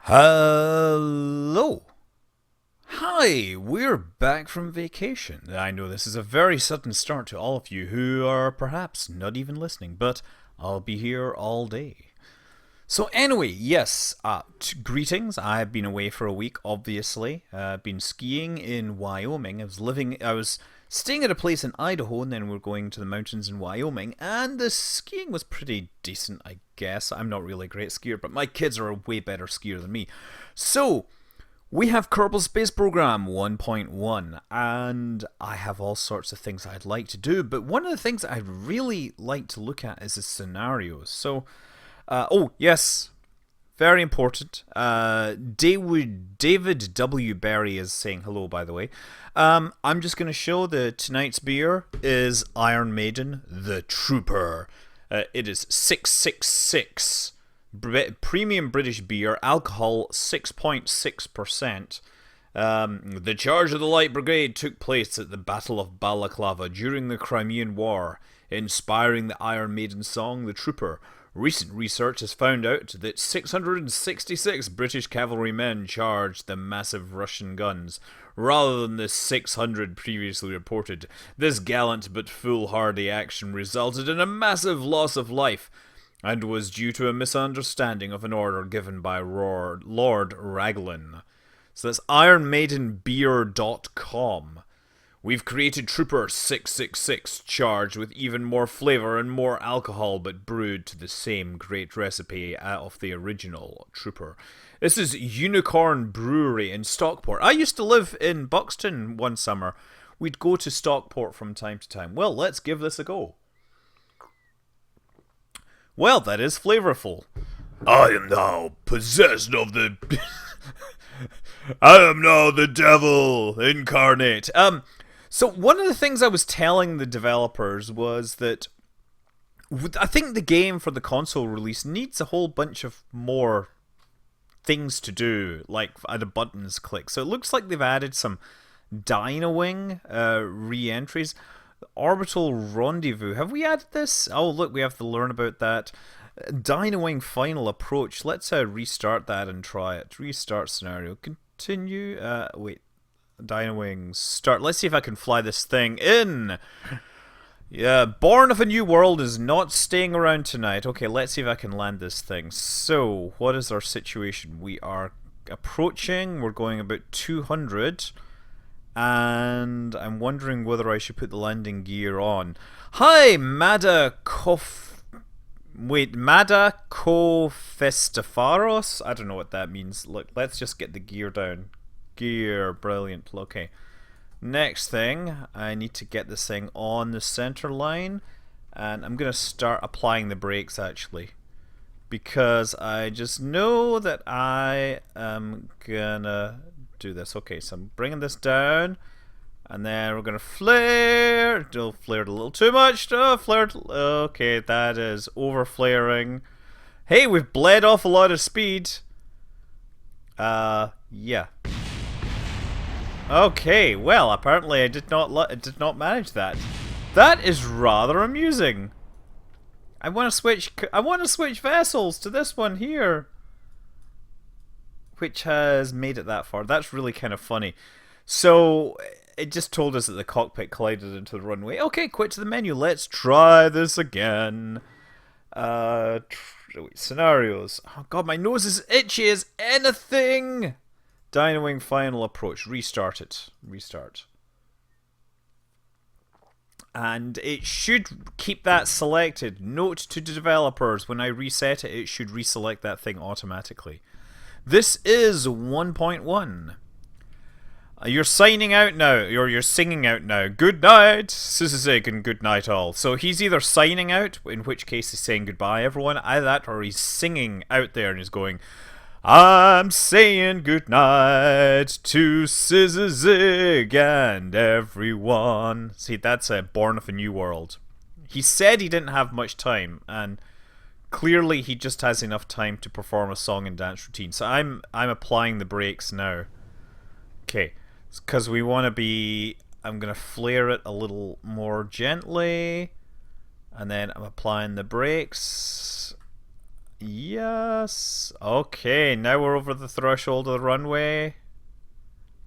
Hello. Hi, we're back from vacation. I know this is a very sudden start to all of you who are perhaps not even listening, but I'll be here all day. So anyway, yes, greetings. I've been away for a week, obviously. Been skiing in Wyoming. I was staying at a place in Idaho, and then we're going to the mountains in Wyoming, and the skiing was pretty decent, I guess. I'm not really a great skier, but my kids are a way better skier than me. So, we have Kerbal Space Program 1.1, and I have all sorts of things I'd like to do, but one of the things I'd really like to look at is the scenarios. So, oh, yes, very important. David W. Berry is saying hello, by the way. I'm just going to show that tonight's beer is Iron Maiden, The Trooper. It is 666. Premium British beer, alcohol 6.6%. The charge of the Light Brigade took place at the Battle of Balaclava during the Crimean War, inspiring the Iron Maiden song The Trooper. Recent research has found out that 666 British cavalrymen charged the massive Russian guns, rather than the 600 previously reported. This gallant but foolhardy action resulted in a massive loss of life, and was due to a misunderstanding of an order given by Lord Raglan. So that's IronMaidenBeer.com. We've created Trooper 666, charged with even more flavour and more alcohol, but brewed to the same great recipe of the original Trooper. This is Unicorn Brewery in Stockport. I used to live in Buxton one summer. We'd go to Stockport from time to time. Well, let's give this a go. Well, that is flavourful. I am now possessed of the... I am now the devil incarnate. So one of the things I was telling the developers was that I think the game for the console release needs a whole bunch of more things to do, like the buttons click. So it looks like they've added some Dynawing re-entries. Orbital Rendezvous. Have we added this? Oh, look, we have to learn about that. Dynawing final approach. Let's restart that and try it. Restart scenario. Continue. Wait. Dynawing start. Let's see if I can fly this thing in. Yeah, Born of a New World is not staying around tonight. Okay, let's see if I can land this thing. So, what is our situation? We are approaching. We're going about 200. And I'm wondering whether I should put the landing gear on. Hi, Madakofestafaros? I don't know what that means. Look, let's just get the gear down. Gear, brilliant. Okay. Next thing, I need to get this thing on the center line. And I'm going to start applying the brakes, actually. Because I just know that I am gonna do this. Okay, so I'm bringing this down, and then we're gonna flare. Don't flare it a little too much. Okay, that is over flaring. Hey, we've bled off a lot of speed. Yeah. Okay, well, apparently I did not manage that. That is rather amusing. I want to switch vessels to this one here, which has made it that far. That's really kind of funny. So it just told us that the cockpit collided into the runway. Okay, quit to the menu. Let's try this again. Scenarios. Oh god, my nose is itchy as anything. Dynawing final approach. Restart it. Restart. And it should keep that selected. Note to the developers, when I reset it, it should reselect that thing automatically. This is 1.1. You're signing out now, or you're singing out now. Good night, Sisizig, and good night all. So he's either signing out, in which case he's saying goodbye everyone, either that, or he's singing out there and he's going, I'm saying goodnight to Sisizig and everyone. See, that's Born of a New World. He said he didn't have much time, and clearly he just has enough time to perform a song and dance routine. So I'm applying the brakes now. Okay, because we want to be... I'm going to flare it a little more gently. And then I'm applying the brakes. Yes. Okay, now we're over the threshold of the runway.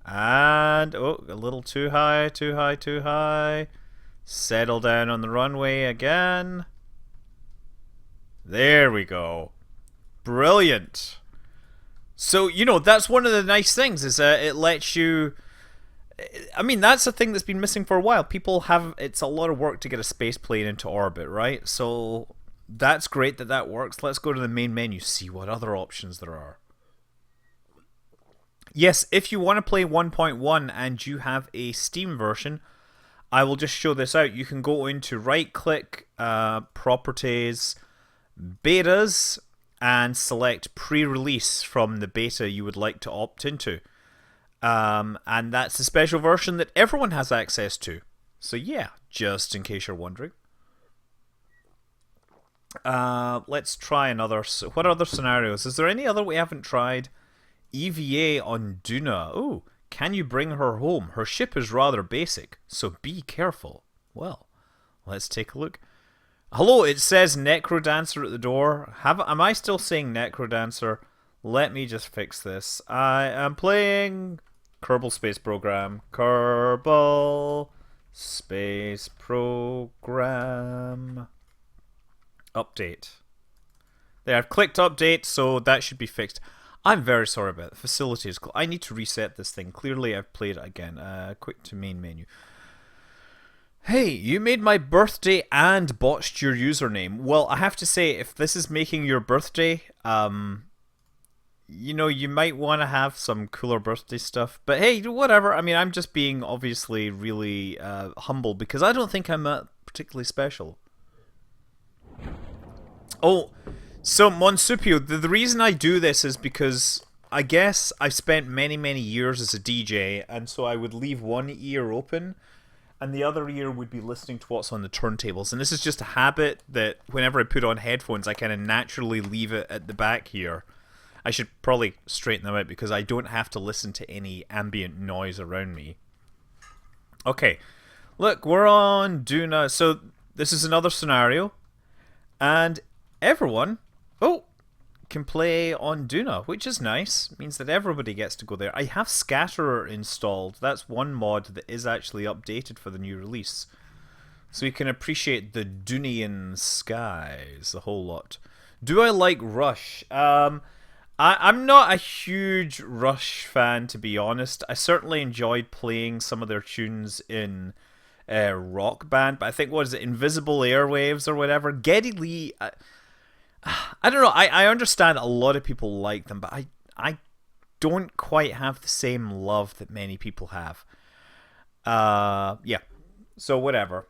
And, oh, a little too high, too high, too high. Settle down on the runway again. There we go. Brilliant. So, that's one of the nice things is that it lets you... I mean, that's a thing that's been missing for a while. People have... It's a lot of work to get a space plane into orbit, right? So, that's great that that works. Let's go to the main menu, see what other options there are. Yes, if you want to play 1.1 and you have a Steam version, I will just show this out. You can go into right-click, Properties, Betas, and select pre-release from the beta you would like to opt into. And that's a special version that everyone has access to. So yeah, just in case you're wondering. Let's try another. What other scenarios? Is there any other we haven't tried? EVA on Duna. Oh, can you bring her home? Her ship is rather basic, so be careful. Well, let's take a look. Hello, it says Necrodancer at the door. Am I still saying Necrodancer? Let me just fix this. I am playing Kerbal Space Program. Kerbal Space Program. Update. There, I've clicked update, so that should be fixed. I'm very sorry about it. The facility is... I need to reset this thing. Clearly, I've played it again. Quick to main menu. Hey, you made my birthday and botched your username. Well, I have to say, if this is making your birthday, you might want to have some cooler birthday stuff. But hey, whatever. I mean, I'm just being obviously really humble because I don't think I'm particularly special. Oh, so Monsupio, the reason I do this is because I guess I've spent many, many years as a DJ, and so I would leave one ear open and the other ear would be listening to what's on the turntables. And this is just a habit that whenever I put on headphones, I kind of naturally leave it at the back here. I should probably straighten them out because I don't have to listen to any ambient noise around me. Okay, look, we're on Duna. So this is another scenario. And everyone, can play on Duna, which is nice. It means that everybody gets to go there. I have Scatterer installed. That's one mod that is actually updated for the new release. So you can appreciate the Dunian skies a whole lot. Do I like Rush? I'm not a huge Rush fan, to be honest. I certainly enjoyed playing some of their tunes in Rock Band, but I think, what is it, Invisible Airwaves or whatever? Geddy Lee... I don't know. I understand a lot of people like them, but I don't quite have the same love that many people have. Yeah. So whatever.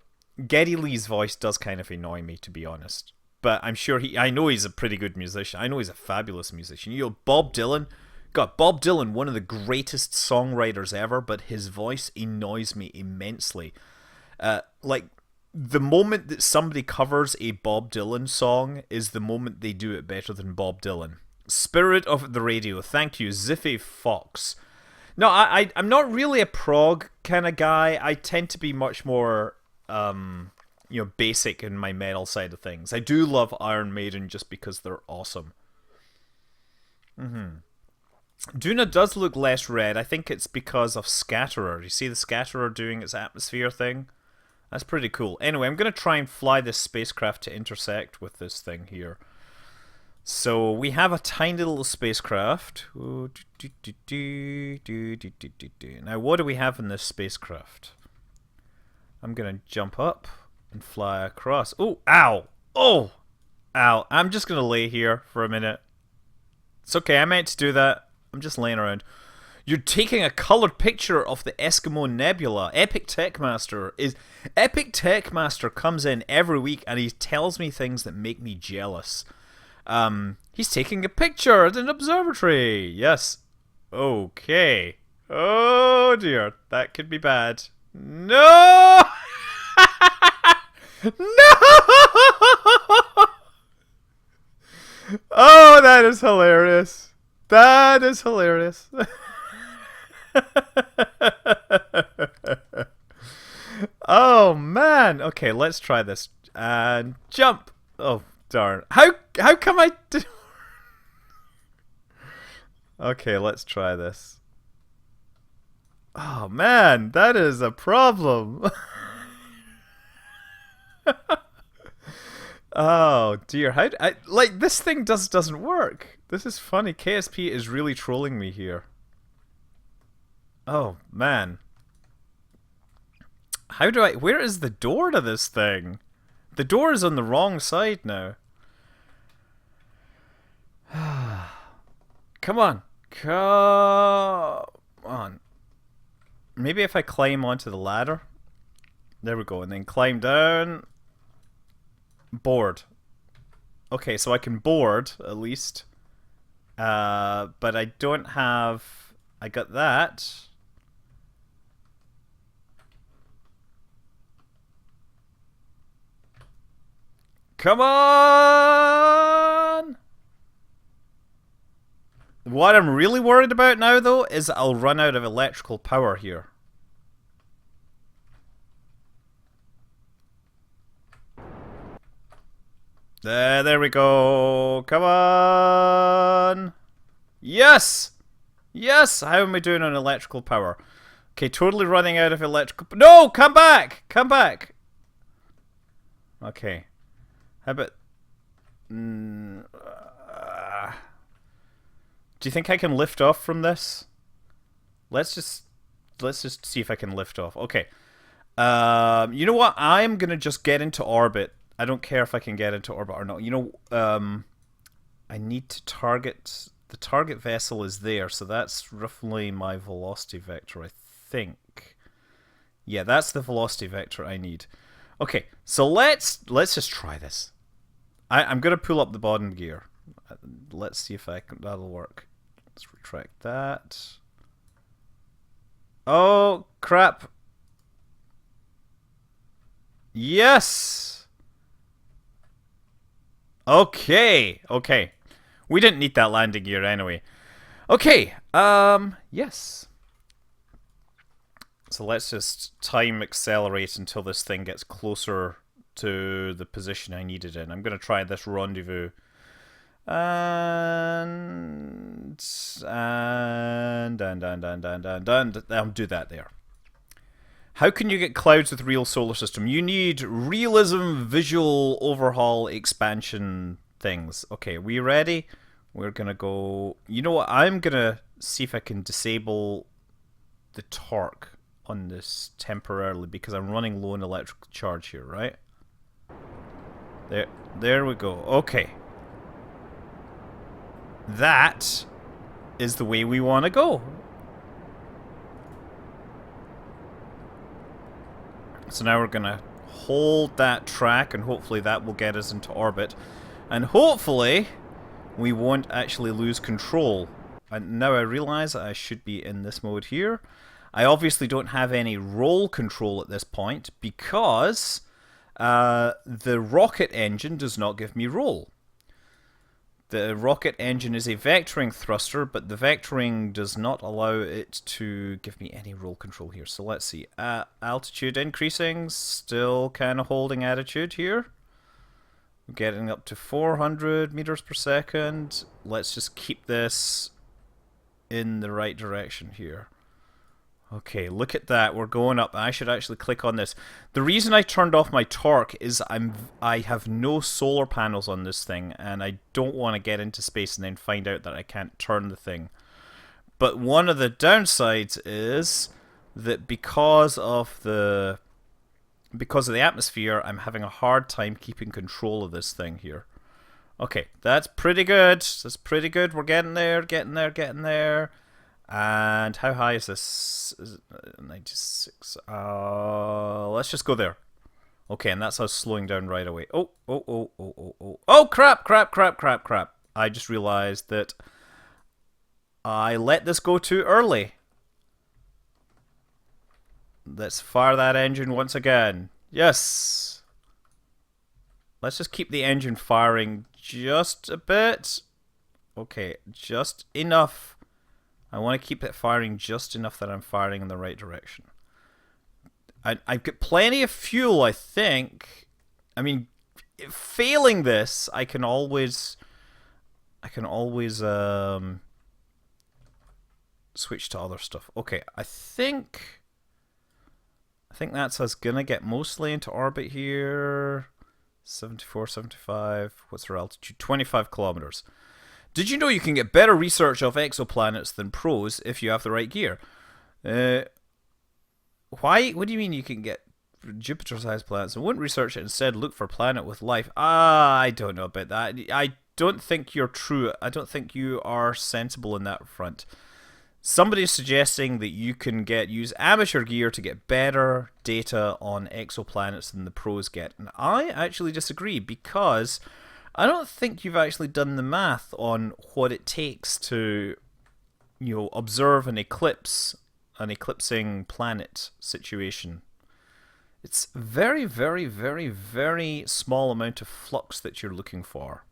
Geddy Lee's voice does kind of annoy me, to be honest. But I'm sure I know he's a pretty good musician. I know he's a fabulous musician. Bob Dylan. God, Bob Dylan, one of the greatest songwriters ever, but his voice annoys me immensely. The moment that somebody covers a Bob Dylan song is the moment they do it better than Bob Dylan. Spirit of the Radio. Thank you, Ziffy Fox. No, I'm not really a prog kind of guy. I tend to be much more, basic in my metal side of things. I do love Iron Maiden just because they're awesome. Duna does look less red. I think it's because of Scatterer. You see the Scatterer doing its atmosphere thing? That's pretty cool. Anyway, I'm going to try and fly this spacecraft to intersect with this thing here. So we have a tiny little spacecraft. Now, what do we have in this spacecraft? I'm going to jump up and fly across. Oh, ow! Oh! Ow. I'm just going to lay here for a minute. It's okay, I meant to do that. I'm just laying around. You're taking a coloured picture of the Eskimo Nebula. Epic Techmaster comes in every week and he tells me things that make me jealous. He's taking a picture at an observatory. Yes. Okay. Oh dear, that could be bad. No! No! Oh, that is hilarious. That is hilarious. Oh man. Okay, let's try this. And jump. Oh, Darn. How come I did... Okay, let's try this. Oh man, that is a problem. Oh dear, like this thing doesn't work. This is funny. KSP is really trolling me here. Oh man. Where is the door to this thing? The door is on the wrong side now. Come on. Come on. Maybe if I climb onto the ladder. There we go, and then climb down. Board. Okay, so I can board, at least. But I don't have... I got that. Come on! What I'm really worried about now, though, is that I'll run out of electrical power here. There we go. Come on. Yes! Yes! How am I doing on electrical power? Okay, totally running out of electrical... No! Come back! Come back! Okay. How about... do you think I can lift off from this? Let's just see if I can lift off. Okay. You know what? I'm gonna just get into orbit. I don't care if I can get into orbit or not. You know, I need to target... The target vessel is there, so that's roughly my velocity vector, I think. Yeah, that's the velocity vector I need. Okay, so let's just try this. I'm gonna pull up the bottom gear. Let's see if that'll work. Let's retract that. Oh crap! Yes. Okay. Okay. We didn't need that landing gear anyway. Okay. Yes. So let's just time accelerate until this thing gets closer to the position I need it in. I'm going to try this rendezvous. And I'll do that there. How can you get clouds with real solar system? You need realism, visual overhaul, expansion things. Okay, we ready? We're gonna go... You know what? I'm gonna see if I can disable the torque on this temporarily because I'm running low on electrical charge here, right? There we go. Okay. That is the way we want to go. So now we're going to hold that track and hopefully that will get us into orbit. And hopefully we won't actually lose control. And now I realize that I should be in this mode here. I obviously don't have any roll control at this point because the rocket engine does not give me roll. The rocket engine is a vectoring thruster, but the vectoring does not allow it to give me any roll control here. So let's see. Altitude increasing, still kind of holding attitude here. Getting up to 400 meters per second. Let's just keep this in the right direction here. Okay, look at that. We're going up. I should actually click on this. The reason I turned off my torque is I have no solar panels on this thing, and I don't want to get into space and then find out that I can't turn the thing. But one of the downsides is that because of the atmosphere, I'm having a hard time keeping control of this thing here. Okay, that's pretty good. That's pretty good. We're getting there, getting there, getting there. And how high is this? Is it 96. Let's just go there. Okay, and that's us slowing down right away. Oh, oh, oh, oh, oh, oh. Oh, crap, crap, crap, crap, crap. I just realized that I let this go too early. Let's fire that engine once again. Yes. Let's just keep the engine firing just a bit. Okay, just enough. I want to keep it firing just enough that I'm firing in the right direction. I've got plenty of fuel, I think. I mean, failing this, I can always switch to other stuff. Okay, I think that's us gonna get mostly into orbit here. 74, 75. What's our altitude? 25 kilometers. Did you know you can get better research of exoplanets than pros if you have the right gear? Why? What do you mean you can get Jupiter-sized planets and wouldn't research it, instead look for a planet with life? I don't know about that. I don't think you're true. I don't think you are sensible in that front. Somebody's suggesting that you can use amateur gear to get better data on exoplanets than the pros get. And I actually disagree, because I don't think you've actually done the math on what it takes to, observe an eclipsing planet situation. It's very, very, very, very small amount of flux that you're looking for.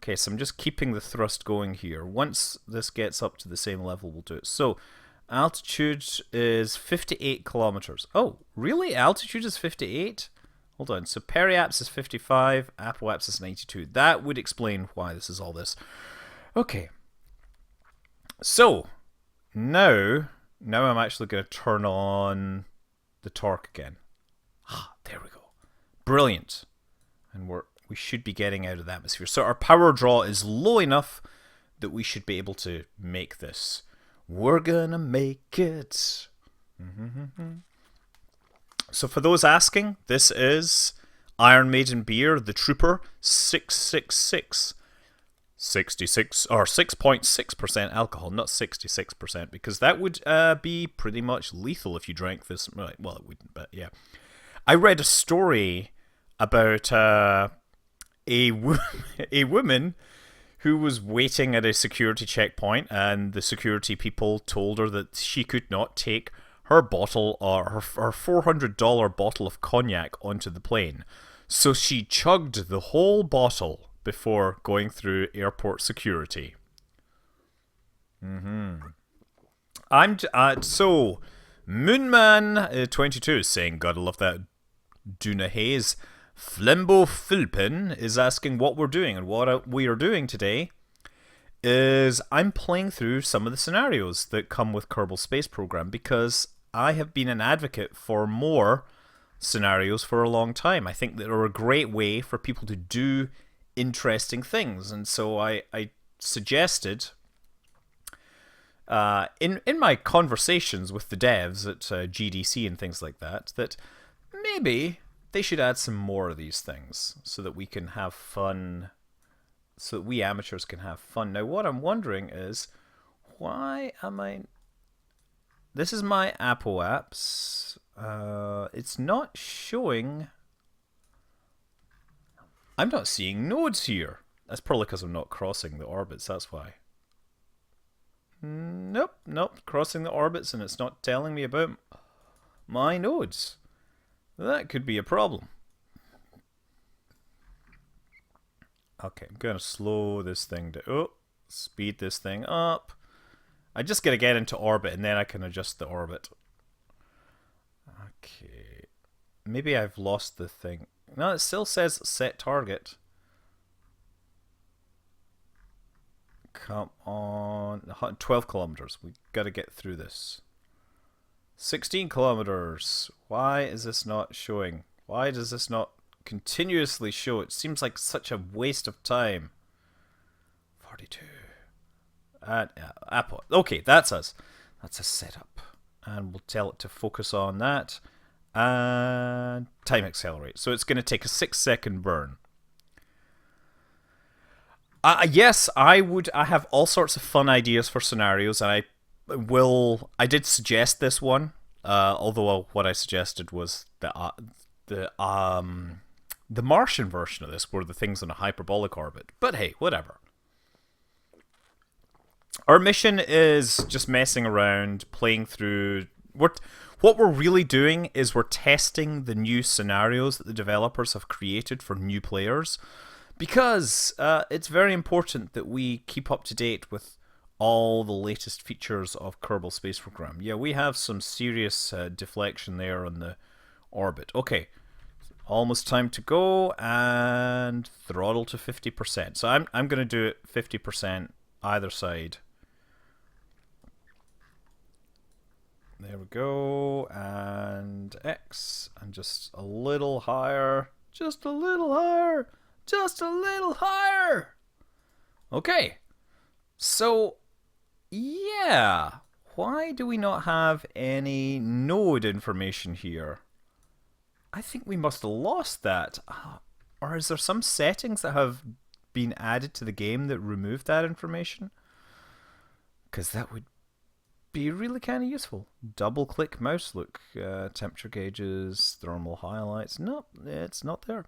Okay, so I'm just keeping the thrust going here. Once this gets up to the same level, we'll do it. So, altitude is 58 kilometers. Oh, really? Altitude is 58? Hold on. So, periaps is 55, apoaps is 92. That would explain why this is all this. Okay. So, now I'm actually going to turn on the torque again. There we go. Brilliant. And we should be getting out of the atmosphere. So our power draw is low enough that we should be able to make this. We're gonna make it. So for those asking, this is Iron Maiden beer, the Trooper 666. 66 or 6.6% alcohol, not 66%, because that would be pretty much lethal if you drank this. Well, it wouldn't, but yeah. I read a story about a woman who was waiting at a security checkpoint, and the security people told her that she could not take her bottle, or her $400 bottle of cognac, onto the plane. So she chugged the whole bottle before going through airport security. So Moonman22 is saying, gotta love that Duna haze. Flembo Philpin is asking what we're doing, and what we are doing today is I'm playing through some of the scenarios that come with Kerbal Space Program, because I have been an advocate for more scenarios for a long time. I think that they're a great way for people to do interesting things, and so I suggested in my conversations with the devs at GDC and things like that maybe they should add some more of these things so that we can have fun, so that we amateurs can have fun. Now, what I'm wondering is, why am I... This is my apoaps. It's not showing... I'm not seeing nodes here. That's probably because I'm not crossing the orbits, that's why. Nope, crossing the orbits, and it's not telling me about my nodes. That could be a problem. Okay, I'm going to slow this thing down. Oh, speed this thing up. I just got to get into orbit, and then I can adjust the orbit. Okay. Maybe I've lost the thing. No, it still says set target. Come on. 12 kilometers. We've got to get through this. 16 kilometers. Why is this not showing? Why does this not continuously show? It seems like such a waste of time. 42. Apple. Okay, that's us. That's a setup. And we'll tell it to focus on that. And time accelerate. So it's going to take a 6-second burn. Yes, I have all sorts of fun ideas for scenarios, and I did suggest this one, although what I suggested was the Martian version of this, where the thing's in a hyperbolic orbit. But hey, whatever. Our mission is just messing around, playing through. What we're really doing is we're testing the new scenarios that the developers have created for new players, because it's very important that we keep up to date with all the latest features of Kerbal Space Program. Yeah, we have some serious deflection there on the orbit. Okay, Almost time to go, and throttle to 50%. So I'm going to do it 50% either side. There we go, and X, and just a little higher, just a little higher, just a little higher. Okay, so yeah, why do we not have any node information here? I think we must have lost that. Or is there some settings that have been added to the game that remove that information? Because that would be really kind of useful. Double click mouse look, temperature gauges, thermal highlights. Nope, it's not there.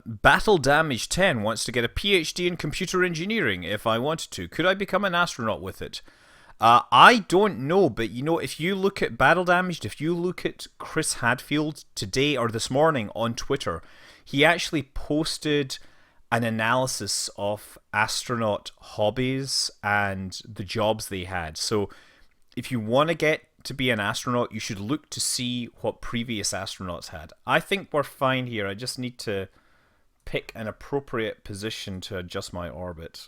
Battle Damage 10 wants to get a PhD in computer engineering if I wanted to. Could I become an astronaut with it? I don't know, but you know, if you look at Battle Damaged, if you look at Chris Hadfield today or this morning on Twitter, he actually posted an analysis of astronaut hobbies and the jobs they had. So if you want to get to be an astronaut, you should look to see what previous astronauts had. I think we're fine here. I just need to pick an appropriate position to adjust my orbit.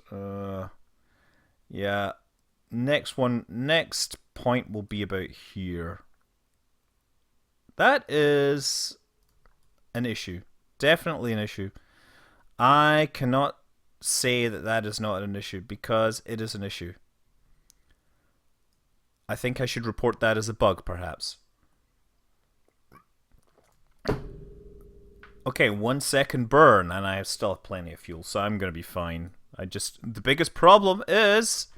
Yeah. Next point will be about here. That is an issue. Definitely an issue. I cannot say that that is not an issue because it is an issue. I think I should report that as a bug, perhaps. Okay, 1 second burn, and I still have plenty of fuel, so I'm going to be fine. The biggest problem is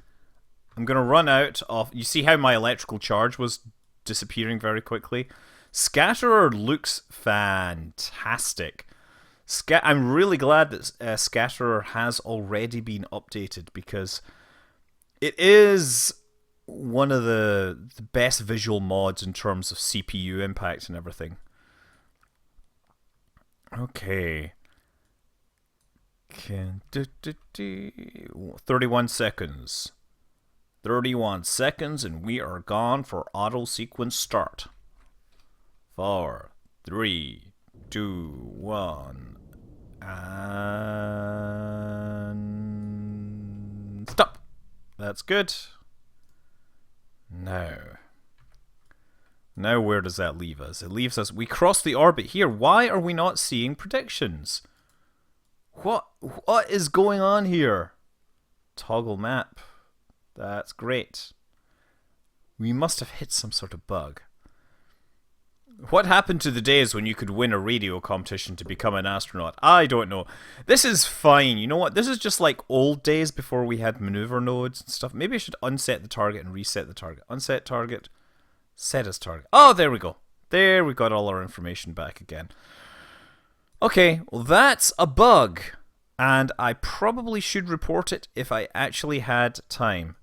I'm going to run out of... You see how my electrical charge was disappearing very quickly? Scatterer looks fantastic. I'm really glad that Scatterer has already been updated because it is one of the best visual mods in terms of CPU impact and everything. Okay. 31 seconds. 31 seconds and we are gone for auto sequence start. 4, 3, 2, 1. And stop. That's good. Now where does that leave us? It leaves us... We cross the orbit here. Why are we not seeing predictions? What is going on here? Toggle map. That's great. We must have hit some sort of bug. What happened to the days when you could win a radio competition to become an astronaut? I don't know. This is fine. You know what? This is just like old days before we had maneuver nodes and stuff. Maybe I should unset the target and reset the target. Unset target. Set as target. Oh, there we go. There we got all our information back again. Okay, well that's a bug. And I probably should report it if I actually had time.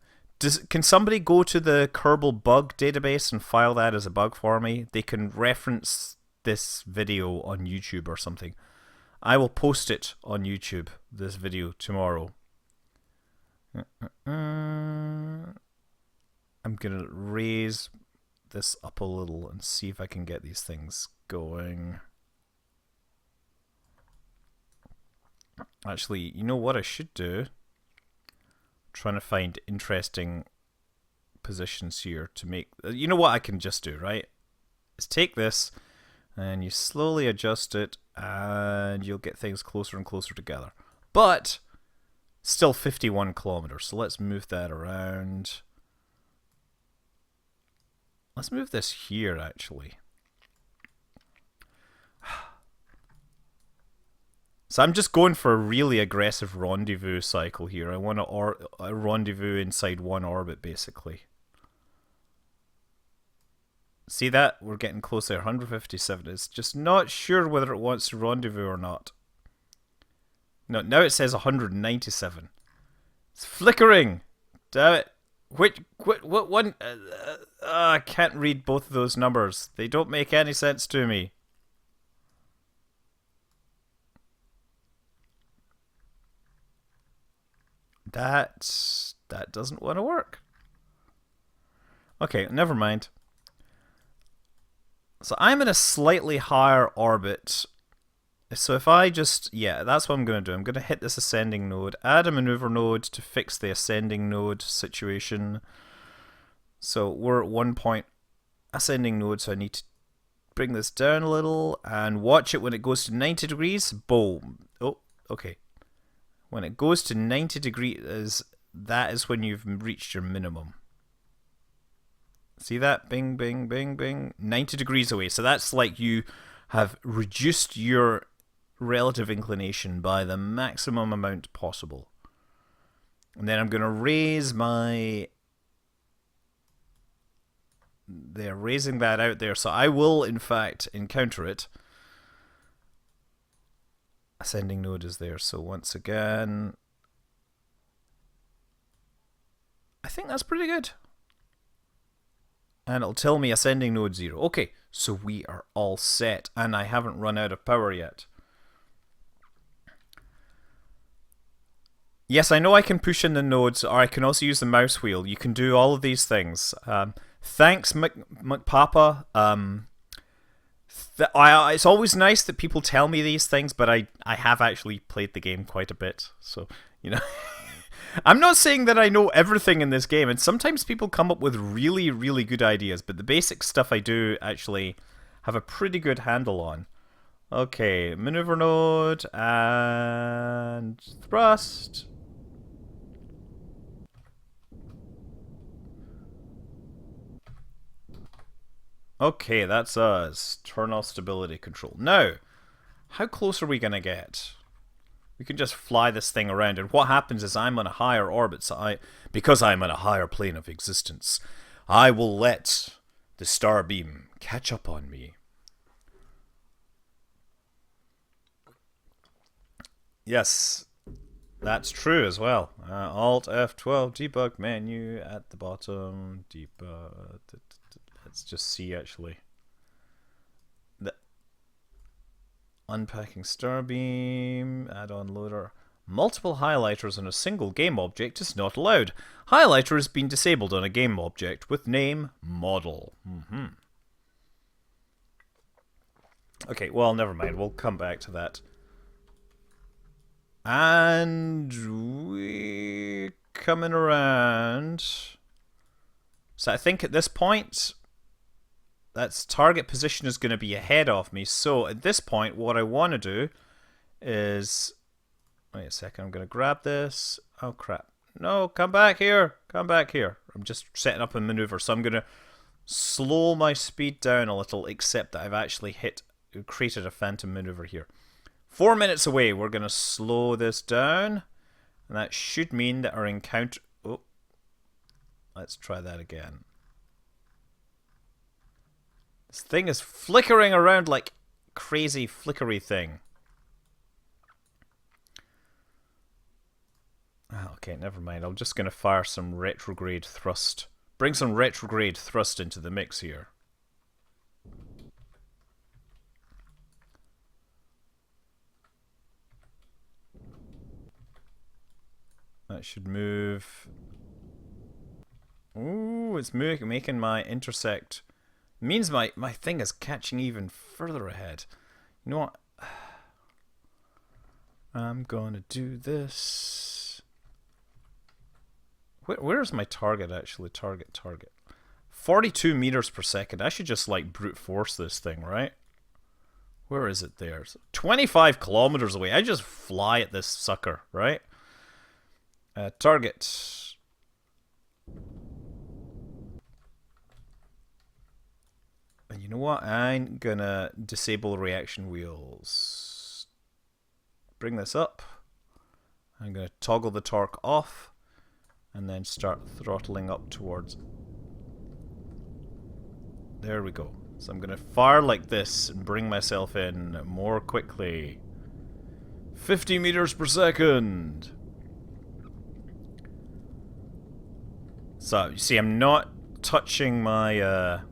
Can somebody go to the Kerbal bug database and file that as a bug for me? They can reference this video on YouTube or something. I will post it on YouTube, this video, tomorrow. I'm going to raise this up a little and see if I can get these things going. Actually, you know what I should do? Trying to find interesting positions here to make... You know what I can just do, right? Is take this and you slowly adjust it and you'll get things closer and closer together. But still 51 kilometers, so let's move that around. Let's move this here, actually. So I'm just going for a really aggressive rendezvous cycle here. I want a rendezvous inside one orbit, basically. See that? We're getting closer. 157. It's just not sure whether it wants to rendezvous or not. No, now it says 197. It's flickering. Damn it. What one? I can't read both of those numbers. They don't make any sense to me. That doesn't want to work. Okay, never mind. So I'm in a slightly higher orbit. So if I just, yeah, that's what I'm going to do. I'm going to hit this ascending node, add a maneuver node to fix the ascending node situation. So we're at 1 point ascending node, so I need to bring this down a little and watch it when it goes to 90 degrees. Boom. Oh, okay. When it goes to 90 degrees, that is when you've reached your minimum. See that? Bing, bing, bing, bing. 90 degrees away. So that's like you have reduced your relative inclination by the maximum amount possible. And then I'm going to raise my... They're raising that out there. So I will, in fact, encounter it. Ascending node is there. So once again... I think that's pretty good. And it'll tell me ascending node 0. Okay, so we are all set. And I haven't run out of power yet. Yes, I know I can push in the nodes, or I can also use the mouse wheel. You can do all of these things. Thanks, McPapa. It's always nice that people tell me these things, but I have actually played the game quite a bit. So, you know... I'm not saying that I know everything in this game, and sometimes people come up with really, really good ideas, but the basic stuff I do actually have a pretty good handle on. Okay, maneuver node, and thrust. Okay, that's us. Turn off stability control. Now, how close are we going to get? We can just fly this thing around, and what happens is I'm on a higher orbit, so because I'm on a higher plane of existence, I will let the star beam catch up on me. Yes, that's true as well. Alt F12, debug menu at the bottom. Debug. Let's just see actually. Unpacking starbeam, add-on loader. Multiple highlighters on a single game object is not allowed. Highlighter has been disabled on a game object with name model. Okay, well, never mind. We'll come back to that. And we coming around. So I think at this point... That's target position is going to be ahead of me. So at this point, what I want to do is... Wait a second, I'm going to grab this. Oh, crap. No, come back here. Come back here. I'm just setting up a maneuver. So I'm going to slow my speed down a little, except that I've actually created a phantom maneuver here. 4 minutes away, we're going to slow this down. And that should mean that our encounter... Oh, let's try that again. This thing is flickering around like crazy flickery thing. Okay, never mind. I'm just going to fire some retrograde thrust. Bring some retrograde thrust into the mix here. That should move. Ooh, it's making my intersect... Means my thing is catching even further ahead. You know what? I'm gonna do this. Where's my target actually? Target. 42 meters per second. I should just like brute force this thing, right? Where is it there? 25 kilometers away. I just fly at this sucker, right? Target. And you know what? I'm gonna disable reaction wheels. Bring this up. I'm gonna toggle the torque off. And then start throttling up towards... There we go. So I'm gonna fire like this and bring myself in more quickly. 50 meters per second! So, you see, I'm not touching my...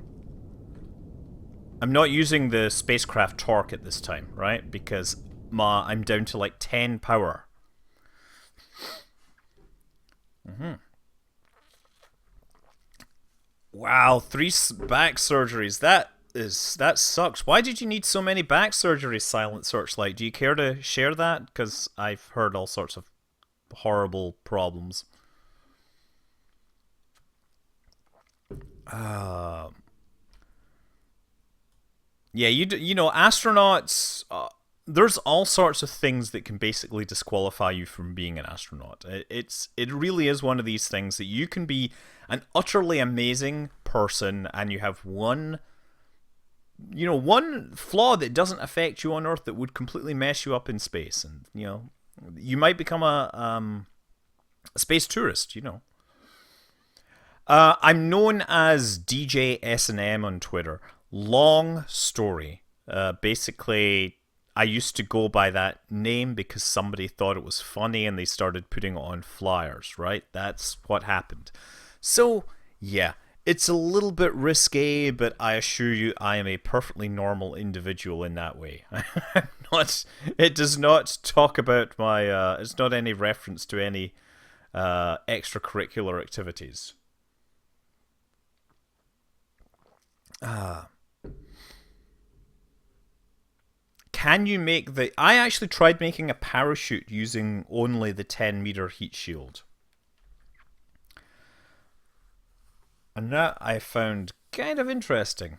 I'm not using the spacecraft torque at this time, right? Because I'm down to like 10 power. Wow, 3 back surgeries. that sucks. Why did you need so many back surgeries, Silent Searchlight? Do you care to share that? Because I've heard all sorts of horrible problems. Uh, yeah, you know, astronauts. There's all sorts of things that can basically disqualify you from being an astronaut. It really is one of these things that you can be an utterly amazing person, and you have one flaw that doesn't affect you on Earth that would completely mess you up in space, and you might become a space tourist. I'm known as DJ S&M on Twitter. Long story. Basically, I used to go by that name because somebody thought it was funny and they started putting it on flyers, right? That's what happened. So, yeah, it's a little bit risque, but I assure you I am a perfectly normal individual in that way. It does not talk about my, it's not any reference to any extracurricular activities. Can you make the... I actually tried making a parachute using only the 10-meter heat shield. And that I found kind of interesting.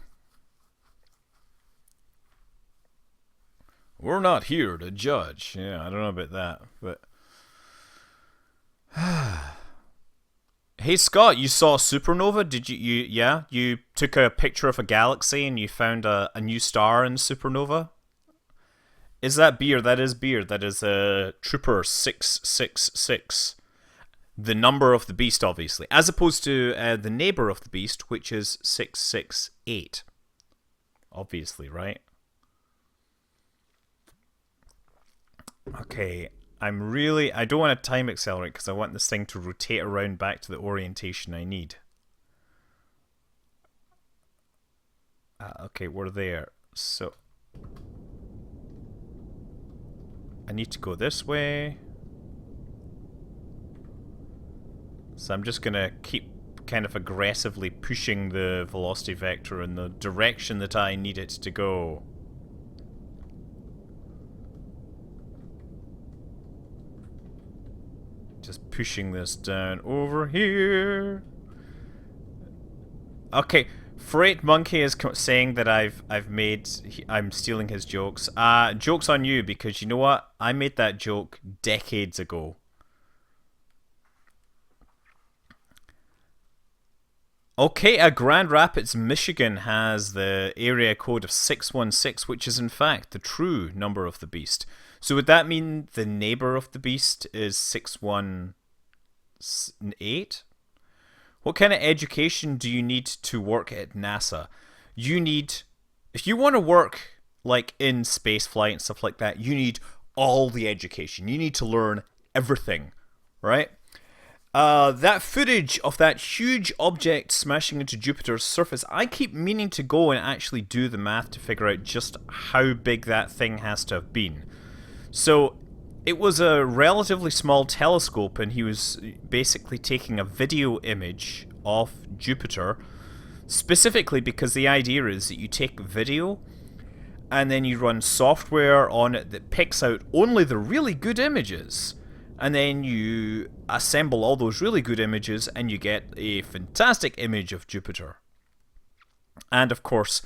We're not here to judge. Yeah, I don't know about that, but... Hey Scott, you saw Supernova? Did you took a picture of a galaxy and you found a new star in Supernova? Is that beer? That is beer. That is Trooper 666. The number of the beast, obviously. As opposed to the neighbor of the beast, which is 668. Obviously, right? Okay, I don't want to time accelerate because I want this thing to rotate around back to the orientation I need. Okay, we're there. So I need to go this way. So I'm just gonna keep kind of aggressively pushing the velocity vector in the direction that I need it to go. Just pushing this down over here. Okay, Freight Monkey is saying that I'm stealing his jokes. Joke's on you, because you know what? I made that joke decades ago. Okay, Grand Rapids, Michigan has the area code of 616, which is in fact the true number of the beast. So would that mean the neighbor of the beast is 618? What kind of education do you need to work at NASA? If you want to work like in spaceflight and stuff like that, you need all the education. You need to learn everything, right? That footage of that huge object smashing into Jupiter's surface, I keep meaning to go and actually do the math to figure out just how big that thing has to have been. So, it was a relatively small telescope, and he was basically taking a video image of Jupiter, specifically because the idea is that you take video and then you run software on it that picks out only the really good images. And then you assemble all those really good images and you get a fantastic image of Jupiter. And of course,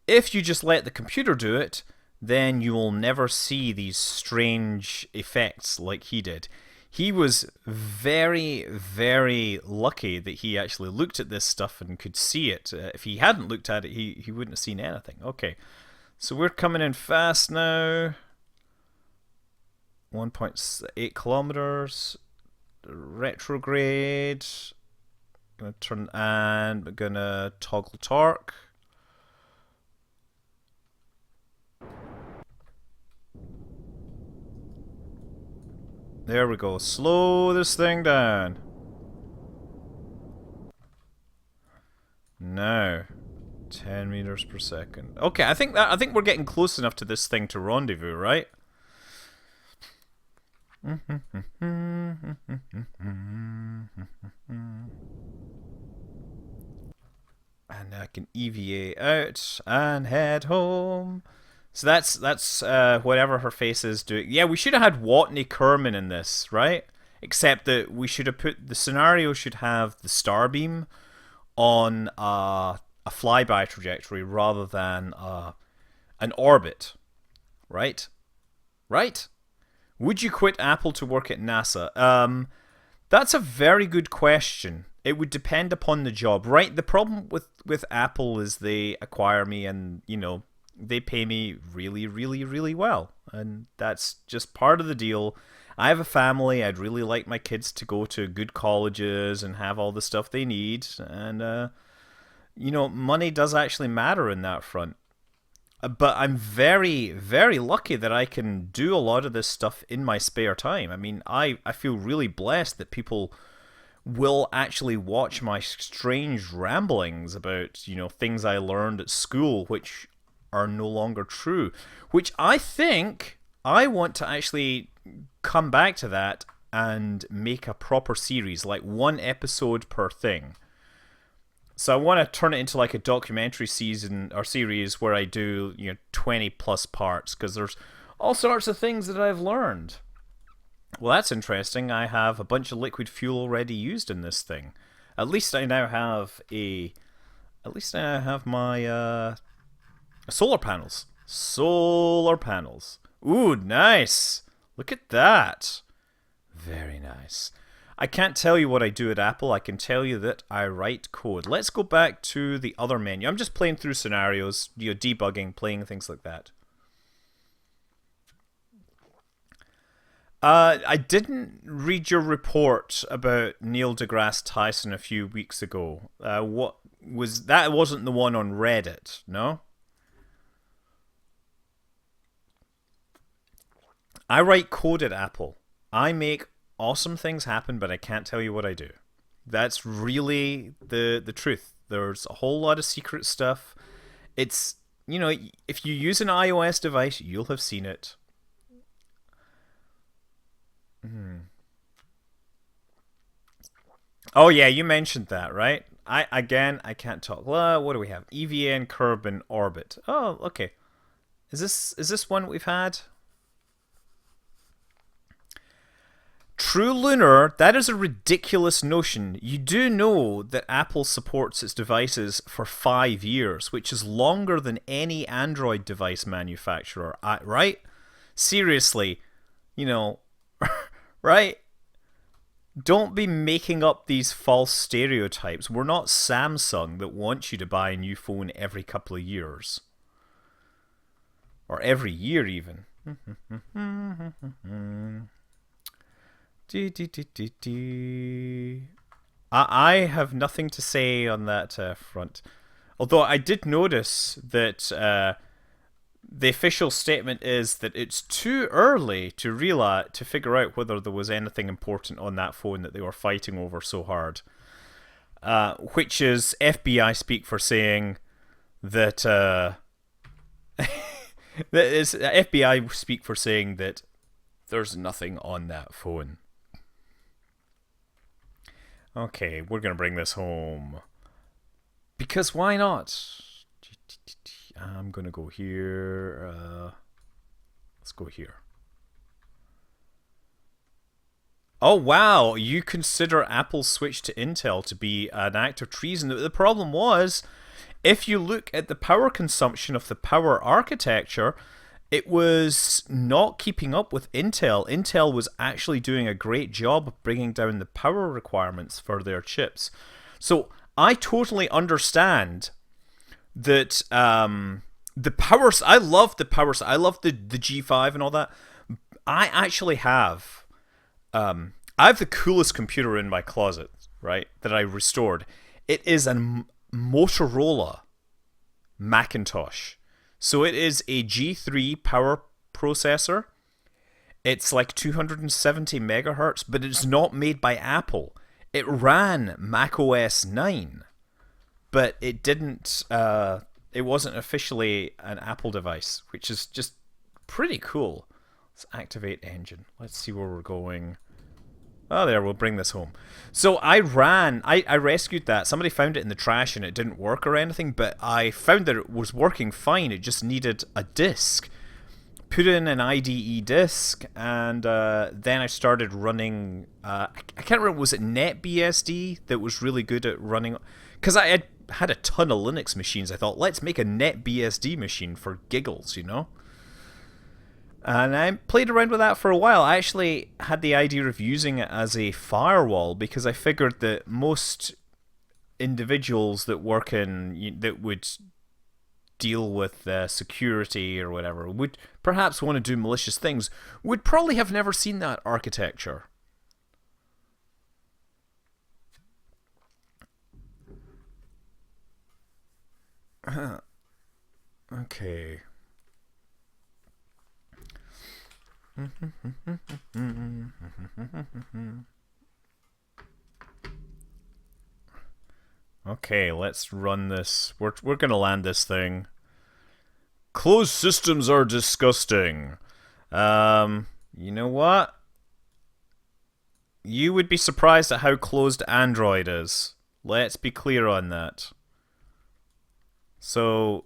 if you just let the computer do it, then you will never see these strange effects like he did. He was very, very lucky that he actually looked at this stuff and could see it. If he hadn't looked at it, he wouldn't have seen anything. Okay, so we're coming in fast now. 1.8 kilometers. Retrograde. Gonna turn and we're gonna toggle torque. There we go. Slow this thing down. Now, 10 meters per second. Okay, I think we're getting close enough to this thing to rendezvous, right? And I can EVA out and head home. So that's whatever her face is doing. Yeah, we should have had Watney Kerman in this, right? Except that we should have put the scenario should have the starbeam on a flyby trajectory rather than an orbit, right? Right? Would you quit Apple to work at NASA? That's a very good question. It would depend upon the job, right? The problem with Apple is they acquire me and, they pay me really, really, really well. And that's just part of the deal. I have a family. I'd really like my kids to go to good colleges and have all the stuff they need. And, money does actually matter in that front. But I'm very, very lucky that I can do a lot of this stuff in my spare time. I mean, I feel really blessed that people will actually watch my strange ramblings about, things I learned at school, which are no longer true. Which I think I want to actually come back to that and make a proper series, like one episode per thing. So I want to turn it into like a documentary season or series where I do 20 plus parts, because there's all sorts of things that I've learned. Well, that's interesting. I have a bunch of liquid fuel already used in this thing. At least I now have my solar panels. Solar panels. Ooh, nice. Look at that. Very nice. I can't tell you what I do at Apple. I can tell you that I write code. Let's go back to the other menu. I'm just playing through scenarios, debugging, playing things like that. I didn't read your report about Neil deGrasse Tyson a few weeks ago. What was that? It wasn't the one on Reddit, no? I write code at Apple. I make awesome things happen, but I can't tell you what I do. That's really the truth. There's a whole lot of secret stuff. It's, if you use an iOS device, you'll have seen it. Oh yeah, you mentioned that, right? I can't talk. What do we have? EVA and Kerbin orbit. Oh, okay. Is this one we've had? True Lunar, that is a ridiculous notion. You do know that Apple supports its devices for 5 years, which is longer than any Android device manufacturer, right? Seriously, right? Don't be making up these false stereotypes. We're not Samsung that wants you to buy a new phone every couple of years. Or every year, even. I have nothing to say on that front. Although I did notice that the official statement is that it's too early to figure out whether there was anything important on that phone that they were fighting over so hard. Which is FBI speak for saying that that is FBI speak for saying that there's nothing on that phone. Okay, we're going to bring this home. Because why not? I'm going to go here. Let's go here. Oh, wow. You consider Apple's switch to Intel to be an act of treason. The problem was, if you look at the power consumption of the power architecture, it was not keeping up with Intel. Intel was actually doing a great job of bringing down the power requirements for their chips. So I totally understand that the power... I love the power... I love the G5 and all that. I actually have... I have the coolest computer in my closet, right, that I restored. It is a Motorola Macintosh. So it is a G3 power processor. It's like 270 megahertz, but it's not made by Apple. It ran Mac OS 9, but it didn't. It wasn't officially an Apple device, which is just pretty cool. Let's activate engine. Let's see where we're going. Oh, there, we'll bring this home. So I rescued that. Somebody found it in the trash and it didn't work or anything, but I found that it was working fine. It just needed a disk. Put in an IDE disk, and then I started running. I can't remember, was it NetBSD that was really good at running? Because I had a ton of Linux machines. I thought, let's make a NetBSD machine for giggles, you know? And I played around with that for a while. I actually had the idea of using it as a firewall because I figured that most individuals that work that would deal with security or whatever would perhaps want to do malicious things would probably have never seen that architecture. Okay. Okay, let's run this. We're gonna land this thing. Closed systems are disgusting. You know what? You would be surprised at how closed Android is. Let's be clear on that. So,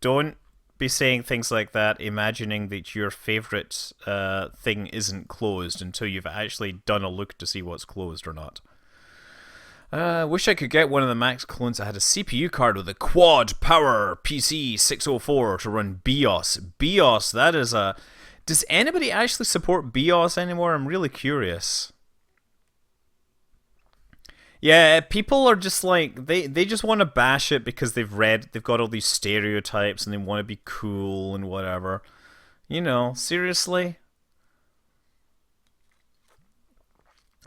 don't be saying things like that, imagining that your favorite thing isn't closed until you've actually done a look to see what's closed or not. Wish I could get one of the Max clones that had a CPU card with a quad power PC 604 to run BIOS. BIOS, that is a... Does anybody actually support BIOS anymore? I'm really curious. Yeah, people are just like, they just want to bash it because they've got all these stereotypes and they want to be cool and whatever. You know, seriously?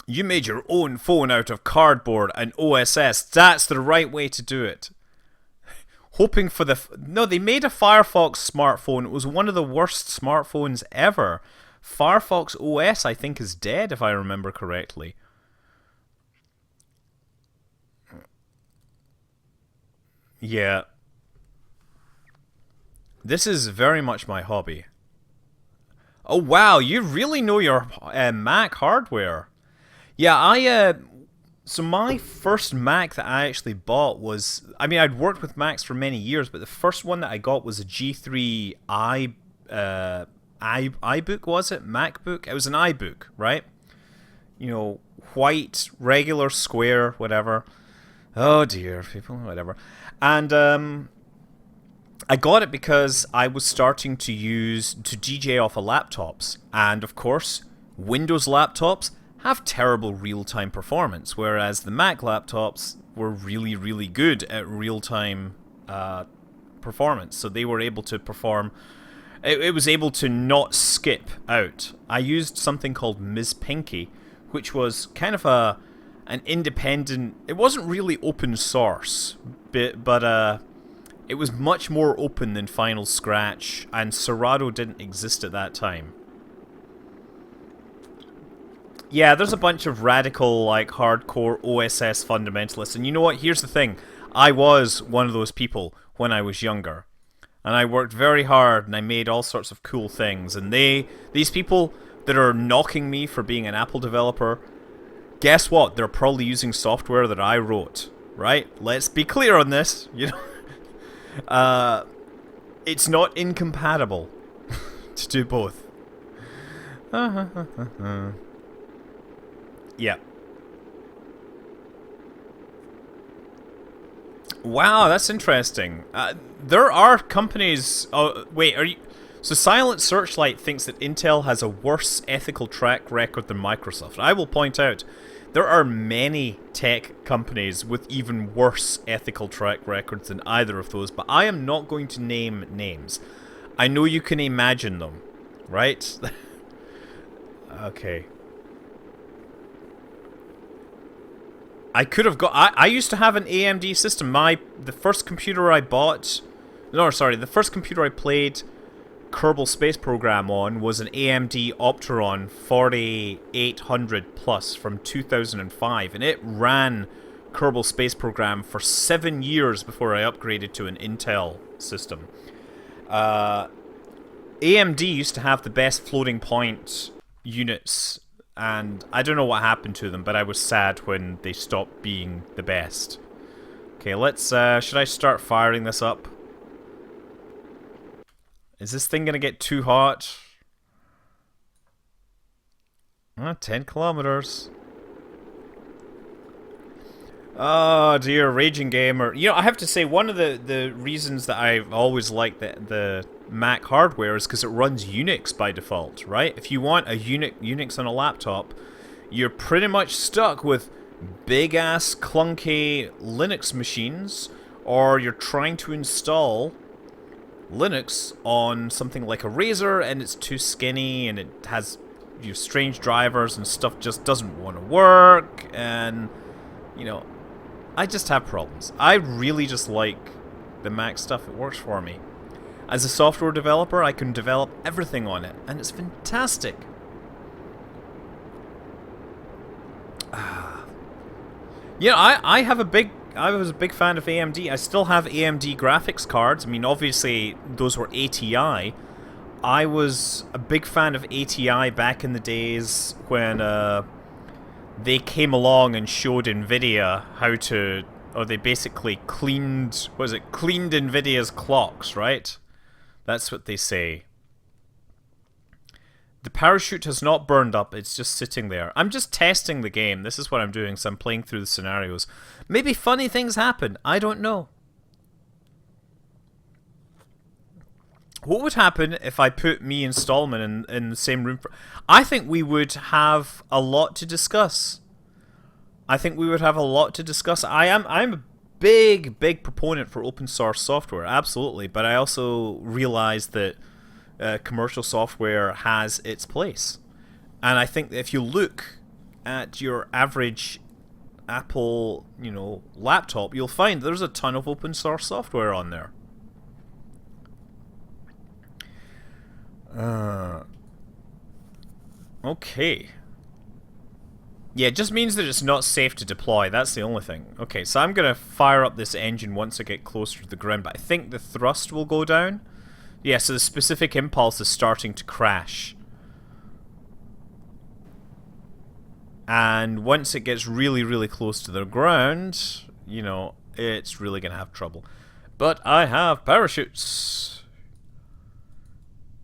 You made your own phone out of cardboard and OSS. That's the right way to do it. Hoping for the... No, they made a Firefox smartphone. It was one of the worst smartphones ever. Firefox OS, I think, is dead, if I remember correctly. Yeah. This is very much my hobby. Oh, wow, you really know your Mac hardware. Yeah, so my first Mac that I actually bought was... I mean, I'd worked with Macs for many years, but the first one that I got was a G3 iBook, was it? MacBook? It was an iBook, right? You know, white, regular, square, whatever. Oh dear, people, whatever. And I got it because I was starting to DJ off of laptops. And of course, Windows laptops have terrible real-time performance, whereas the Mac laptops were really, really good at real-time performance. So they were able to perform... It was able to not skip out. I used something called Ms. Pinky, which was kind of an independent... It wasn't really open source, but it was much more open than Final Scratch, and Serato didn't exist at that time. Yeah, there's a bunch of radical, like, hardcore OSS fundamentalists, and you know what? Here's the thing. I was one of those people when I was younger, and I worked very hard, and I made all sorts of cool things, and these people that are knocking me for being an Apple developer, guess what? They're probably using software that I wrote, right? Let's be clear on this, you know? It's not incompatible to do both. Yeah. Wow, that's interesting. There are companies... wait, are you... So Silent Searchlight thinks that Intel has a worse ethical track record than Microsoft. I will point out, there are many tech companies with even worse ethical track records than either of those, but I am not going to name names. I know you can imagine them, right? Okay. I could have got... I used to have an AMD system. The first computer I bought... No, sorry. The first computer I played Kerbal Space Program on was an AMD Opteron 4800 Plus from 2005. And it ran Kerbal Space Program for 7 years before I upgraded to an Intel system. AMD used to have the best floating point units and I don't know what happened to them, but I was sad when they stopped being the best. Okay, let's, should I start firing this up? Is this thing gonna get too hot? 10 kilometers. Oh dear, raging gamer. You know, I have to say, one of the reasons that I've always liked the Mac hardware is because it runs Unix by default, right? If you want a Unix on a laptop, you're pretty much stuck with big-ass, clunky Linux machines, or you're trying to install Linux on something like a Razer, and it's too skinny, and it has strange drivers, and stuff just doesn't want to work, and, you know, I just have problems. I really just like the Mac stuff. It works for me. As a software developer, I can develop everything on it, and it's fantastic. You know, I was a big fan of AMD. I still have AMD graphics cards. I mean, obviously, those were ATI. I was a big fan of ATI back in the days when they came along and showed NVIDIA how to, or they basically cleaned, cleaned NVIDIA's clocks, right? That's what they say. The parachute has not burned up, it's just sitting there. I'm just testing the game, this is what I'm doing, so I'm playing through the scenarios. Maybe funny things happen, I don't know. What would happen if I put me and Stallman in the same room? I think we would have a lot to discuss. I'm a big proponent for open source software, absolutely. But I also realize that commercial software has its place. And I think that if you look at your average Apple, you know, laptop, you'll find there's a ton of open source software on there. Okay. Yeah, it just means that it's not safe to deploy, that's the only thing. Okay, so I'm gonna fire up this engine once I get closer to the ground, but I think the thrust will go down. Yeah, so the specific impulse is starting to crash. And once it gets really close to the ground, you know, it's really gonna have trouble. But I have parachutes!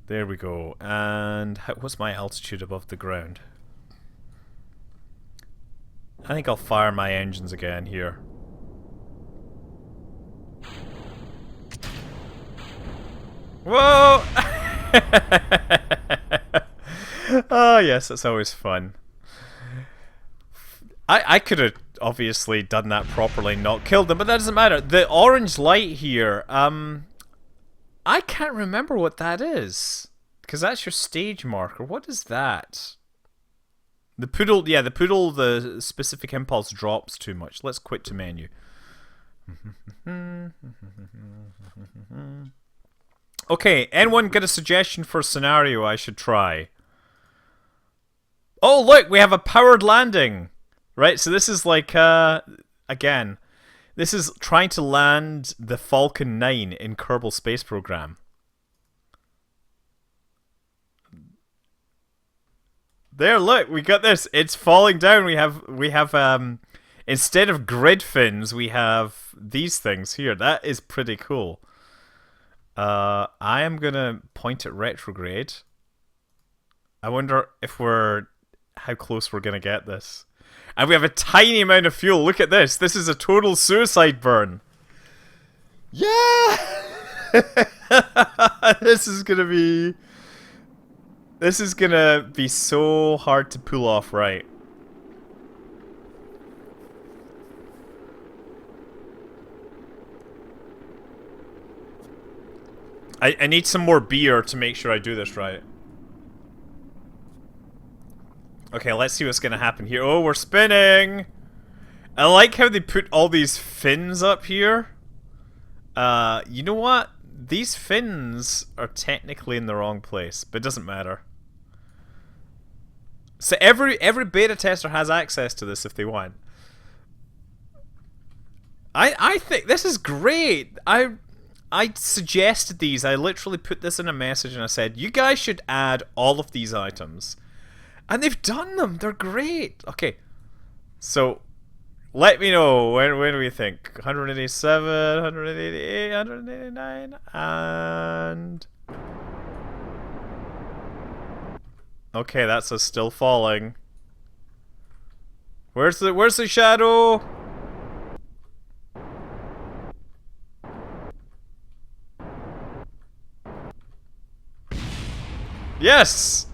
There we go. And what's my altitude above the ground? I think I'll fire my engines again here. Whoa! Oh yes, that's always fun. I could have obviously done that properly, not killed them, but that doesn't matter. The orange light here, I can't remember what that is. Because that's your stage marker. What is that? The poodle, yeah, the specific impulse drops too much. Let's quit to menu. Okay, anyone get a suggestion for a scenario I should try? Oh, look, we have a powered landing. Right, so this is like, again, this is trying to land the Falcon 9 in Kerbal Space Program. There, look, we got this. It's falling down. We have instead of grid fins, we have these things here. That is pretty cool. I am gonna point at retrograde. I wonder if how close we're gonna get this. And we have a tiny amount of fuel. Look at this. This is a total suicide burn. Yeah! This is gonna be so hard to pull off right. I need some more beer to make sure I do this right. Okay, let's see what's gonna happen here. Oh, we're spinning! I like how they put all these fins up here. You know what? These fins are technically in the wrong place, but it doesn't matter. So every beta tester has access to this if they want. I think this is great. I suggested these. I literally put this in a message and I said, you guys should add all of these items. And they've done them. They're great. Okay, so let me know when do we think 187, 188, 189, and okay, that's us still falling. Where's the shadow? Yes!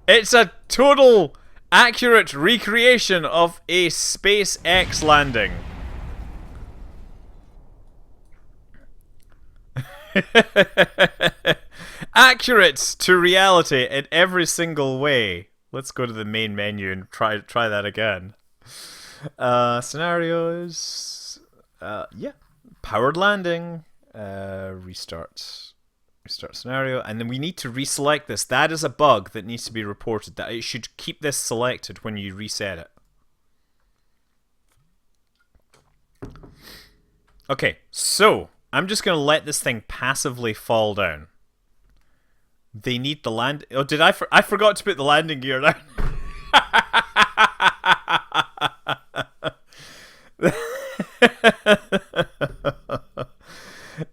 It's a total accurate recreation of a SpaceX landing. Accurate to reality in every single way. Let's go to the main menu and try that again. Scenarios. Yeah. Powered landing. Restart scenario, and then we need to reselect this. That is a bug that needs to be reported. That it should keep this selected when you reset it. Okay, so I'm just gonna let this thing passively fall down. They need the land. Oh, did I forgot to put the landing gear down.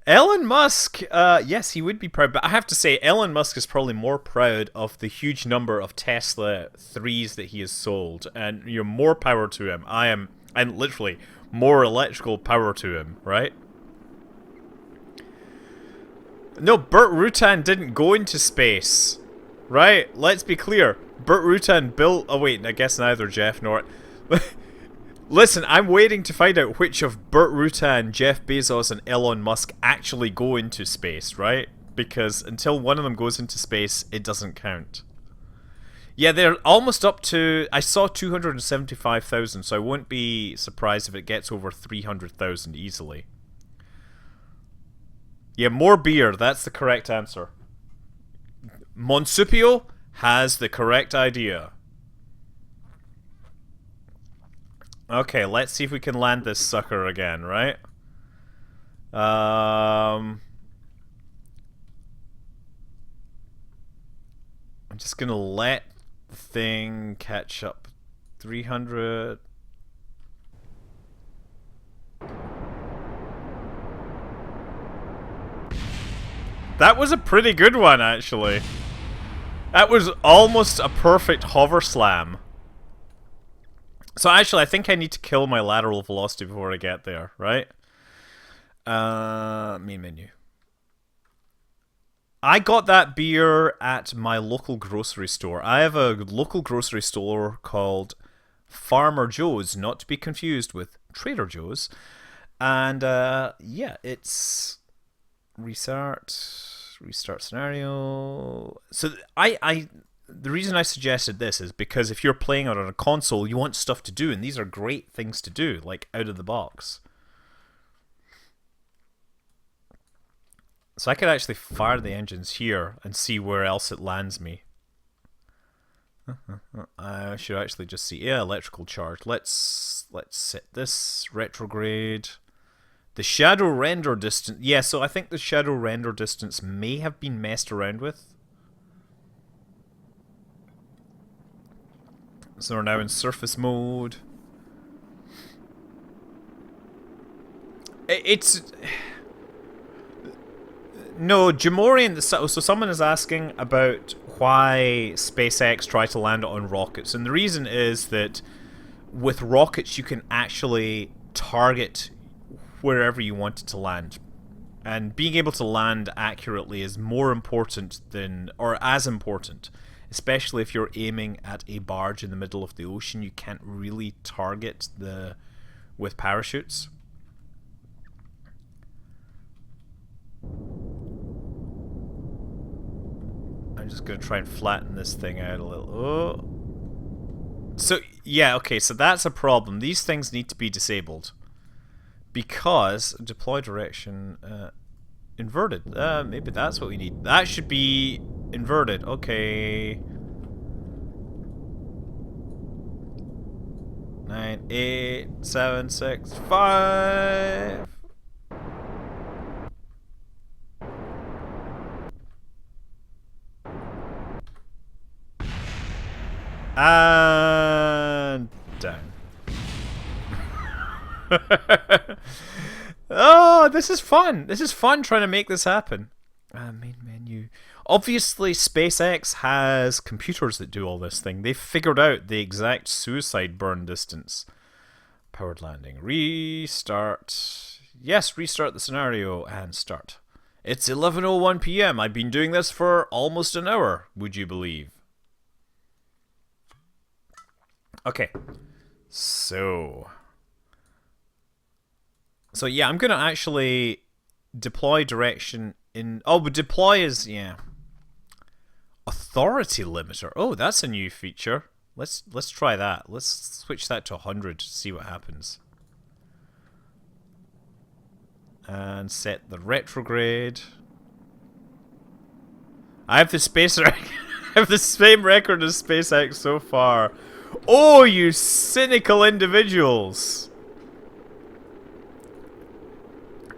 Elon Musk, yes, he would be proud, but I have to say, Elon Musk is probably more proud of the huge number of Tesla 3s that he has sold, and you're more power to him. I'm literally more electrical power to him, right? No, Burt Rutan didn't go into space, right? Let's be clear. Burt Rutan built. Oh wait, I guess neither Jeff nor. Listen, I'm waiting to find out which of Burt Rutan, Jeff Bezos, and Elon Musk actually go into space, right? Because until one of them goes into space, it doesn't count. Yeah, they're almost up to... I saw 275,000, so I won't be surprised if it gets over 300,000 easily. Yeah, more beer, that's the correct answer. Monsupio has the correct idea. Okay, let's see if we can land this sucker again, right? I'm just gonna let the thing catch up. 300. That was a pretty good one, actually. That was almost a perfect hover slam. So actually, I think I need to kill my lateral velocity before I get there, right? Main menu. I got that beer at my local grocery store. I have a local grocery store called Farmer Joe's, not to be confused with Trader Joe's. And yeah, it's restart scenario. So the reason I suggested this is because if you're playing it on a console, you want stuff to do, and these are great things to do, like out of the box. So I could actually fire the engines here and see where else it lands me. I should actually just see, yeah, electrical charge. Let's set this retrograde. The shadow render distance, yeah, so I think the shadow render distance may have been messed around with. So we're now in surface mode. It's... No, Jamorian... So someone is asking about why SpaceX try to land it on rockets. And the reason is that with rockets you can actually target wherever you want it to land. And being able to land accurately is more important than... or as important. Especially if you're aiming at a barge in the middle of the ocean, you can't really target with parachutes. I'm just going to try and flatten this thing out a little. Oh. So, yeah, okay, so that's a problem. These things need to be disabled. Because, deploy direction, inverted. Maybe that's what we need. That should be inverted. Okay. 9, 8, 7, 6, 5. Oh, this is fun. This is fun trying to make this happen. Main menu. Obviously, SpaceX has computers that do all this thing. They've figured out the exact suicide burn distance. Powered landing. Restart. Yes, restart the scenario and start. It's 11:01 p.m. I've been doing this for almost an hour, would you believe? Okay. So yeah, I'm going to actually deploy direction in... Oh, but deploy is... Yeah. Authority limiter. Oh, that's a new feature. Let's try that. Let's switch that to 100 to see what happens. And set the retrograde. I have the I have the same record as SpaceX so far. Oh, you cynical individuals!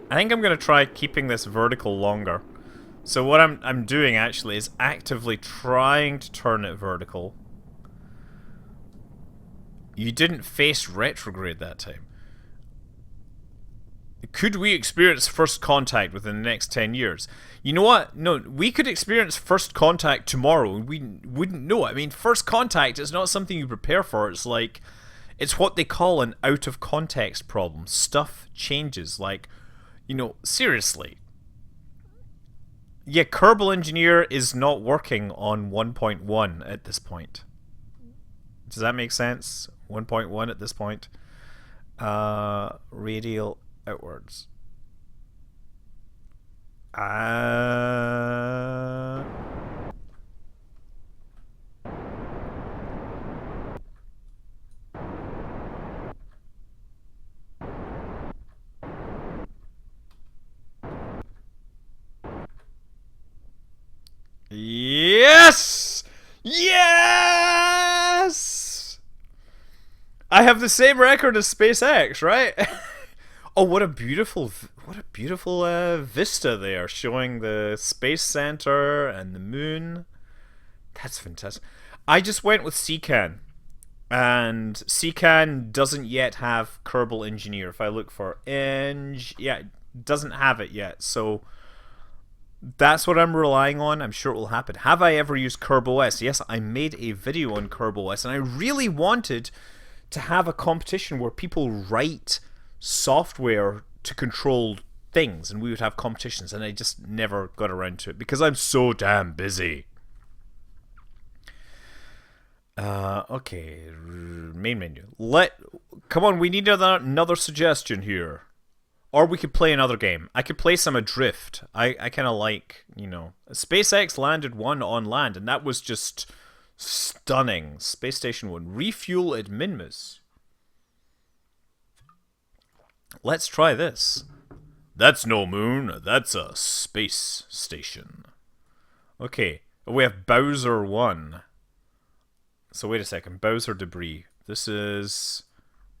I think I'm going to try keeping this vertical longer. So what I'm doing actually is actively trying to turn it vertical. You didn't face retrograde that time. Could we experience first contact within the next 10 years? You know what? No, we could experience first contact tomorrow and we wouldn't know it. I mean, first contact is not something you prepare for. It's like, it's what they call an out of context problem. Stuff changes. Like, you know, seriously. Yeah, Kerbal Engineer is not working on 1.1 at this point. Does that make sense? 1.1 at this point. Radial outwards. Yes! Yes! I have the same record as SpaceX, right? Oh, what a beautiful vista there, showing the space center and the moon. That's fantastic. I just went with CCAN, and CCAN doesn't yet have Kerbal Engineer. If I look for yeah, it doesn't have it yet. So that's what I'm relying on. I'm sure it will happen. Have I ever used KerbOS? Yes, I made a video on KerbOS, and I really wanted to have a competition where people write software to control things, and we would have competitions, and I just never got around to it because I'm so damn busy. Okay, main menu. Come on, we need another suggestion here. Or we could play another game. I could play some Adrift. I kind of like, you know... SpaceX landed one on land, and that was just stunning. Space Station 1. Refuel at Minmus. Let's try this. That's no moon. That's a space station. Okay. We have Bowser 1. So wait a second. Bowser debris. This is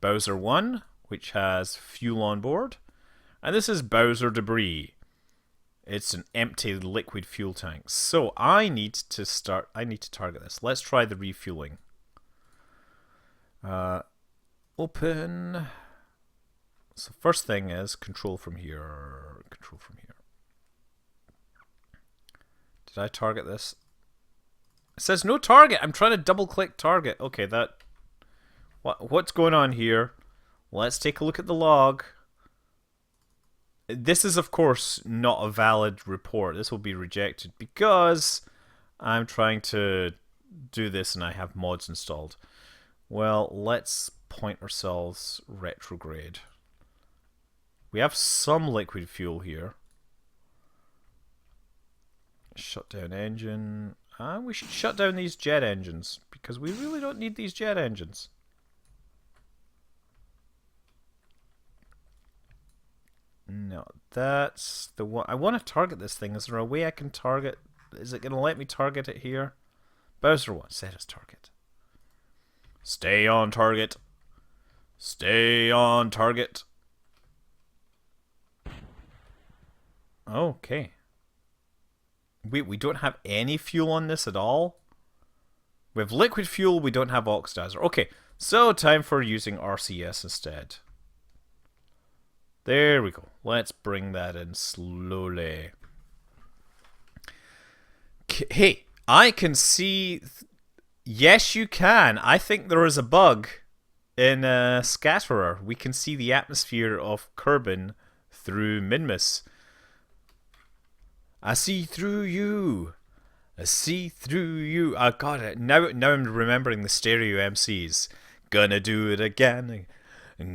Bowser 1, which has fuel on board. And this is Bowser debris. It's an empty liquid fuel tank. So I need to target this. Let's try the refueling. Open. So first thing is control from here. Control from here. Did I target this? It says no target. I'm trying to double click target. Okay, what's going on here? Let's take a look at the log. This is, of course, not a valid report. This will be rejected because I'm trying to do this and I have mods installed. Well, let's point ourselves retrograde. We have some liquid fuel here. Shut down engine. We should shut down these jet engines because we really don't need these jet engines. No, that's the one. I want to target this thing. Is there a way I can target? Is it going to let me target it here? Bowser 1, set as target. Stay on target. Stay on target. Okay. Wait, we don't have any fuel on this at all? We have liquid fuel, we don't have oxidizer. Okay, so time for using RCS instead. There we go. Let's bring that in slowly. Hey, I can see... Yes, you can. I think there is a bug in Scatterer. We can see the atmosphere of Kerbin through Minmus. I see through you. I see through you. I got it. Now I'm remembering the stereo MCs. Gonna do it again.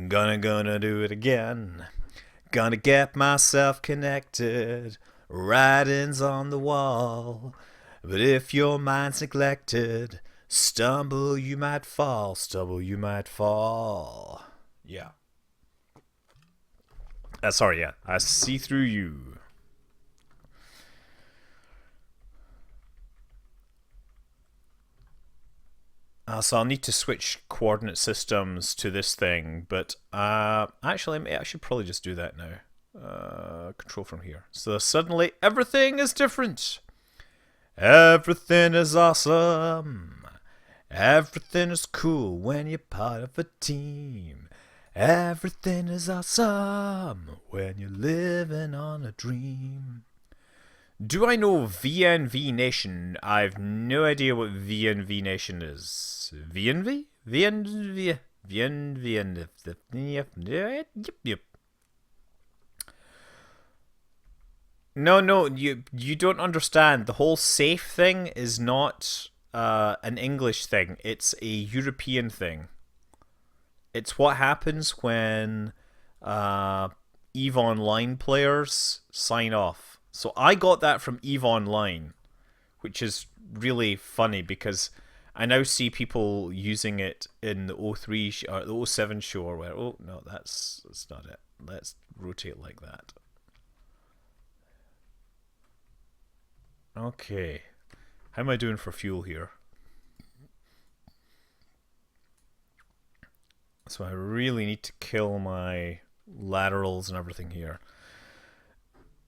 Gonna do it again. Gonna get myself connected. Writings on the wall. But if your mind's neglected, stumble you might fall. Stumble you might fall. Yeah. Sorry, yeah. I see through you. So I'll need to switch coordinate systems to this thing, but actually I should probably just do that now. Control from here. So suddenly everything is different. Everything is awesome. Everything is cool when you're part of a team. Everything is awesome when you're living on a dream. Do I know VNV Nation? I've no idea what VNV Nation is. VNV? VNV? VNV? Yep. No, you don't understand. The whole safe thing is not an English thing. It's a European thing. It's what happens when EVE Online players sign off. So I got that from EVE Online, which is really funny because I now see people using it in the 03 or the 07 show or where. Oh no, that's not it. Let's rotate like that. Okay, how am I doing for fuel here? So I really need to kill my laterals and everything here.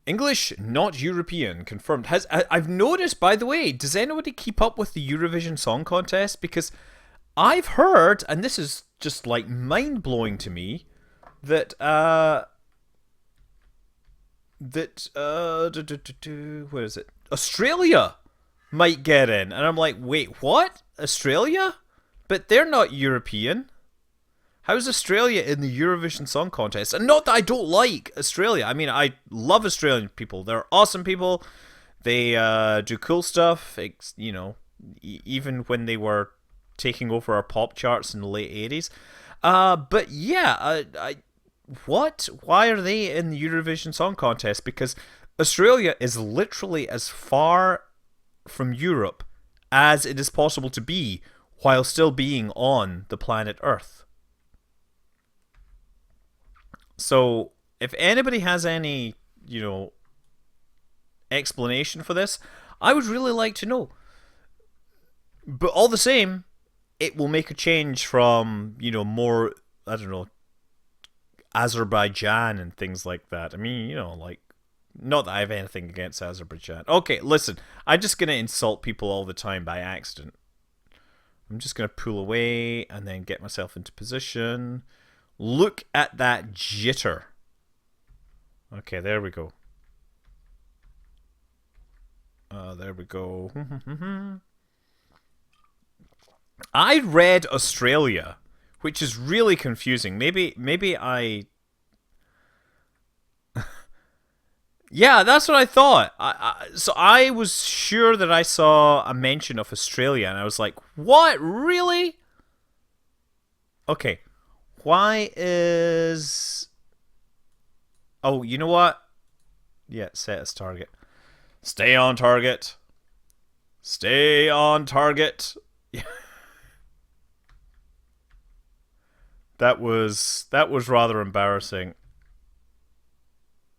English, not European, confirmed. I've noticed, by the way, does anybody keep up with the Eurovision Song Contest? Because I've heard, and this is just like mind-blowing to me, that what is it? Australia might get in. And I'm like, wait, what? Australia? But they're not European. How's Australia in the Eurovision Song Contest? And not that I don't like Australia. I mean, I love Australian people. They're awesome people. They do cool stuff. You know, even when they were taking over our pop charts in the late 80s. But yeah, what? Why are they in the Eurovision Song Contest? Because Australia is literally as far from Europe as it is possible to be while still being on the planet Earth. So, if anybody has any, explanation for this, I would really like to know. But all the same, it will make a change from, more, I don't know, Azerbaijan and things like that. I mean, not that I have anything against Azerbaijan. Okay, listen, I'm just going to insult people all the time by accident. I'm just going to pull away and then get myself into position. Look at that jitter. Okay, there we go. There we go. I read Australia, which is really confusing. Maybe I... Yeah, that's what I thought. So I was sure that I saw a mention of Australia, and I was like, what? Really? Okay. Why is... Oh, you know what? Yeah, set as target. Stay on target. Stay on target. That was rather embarrassing.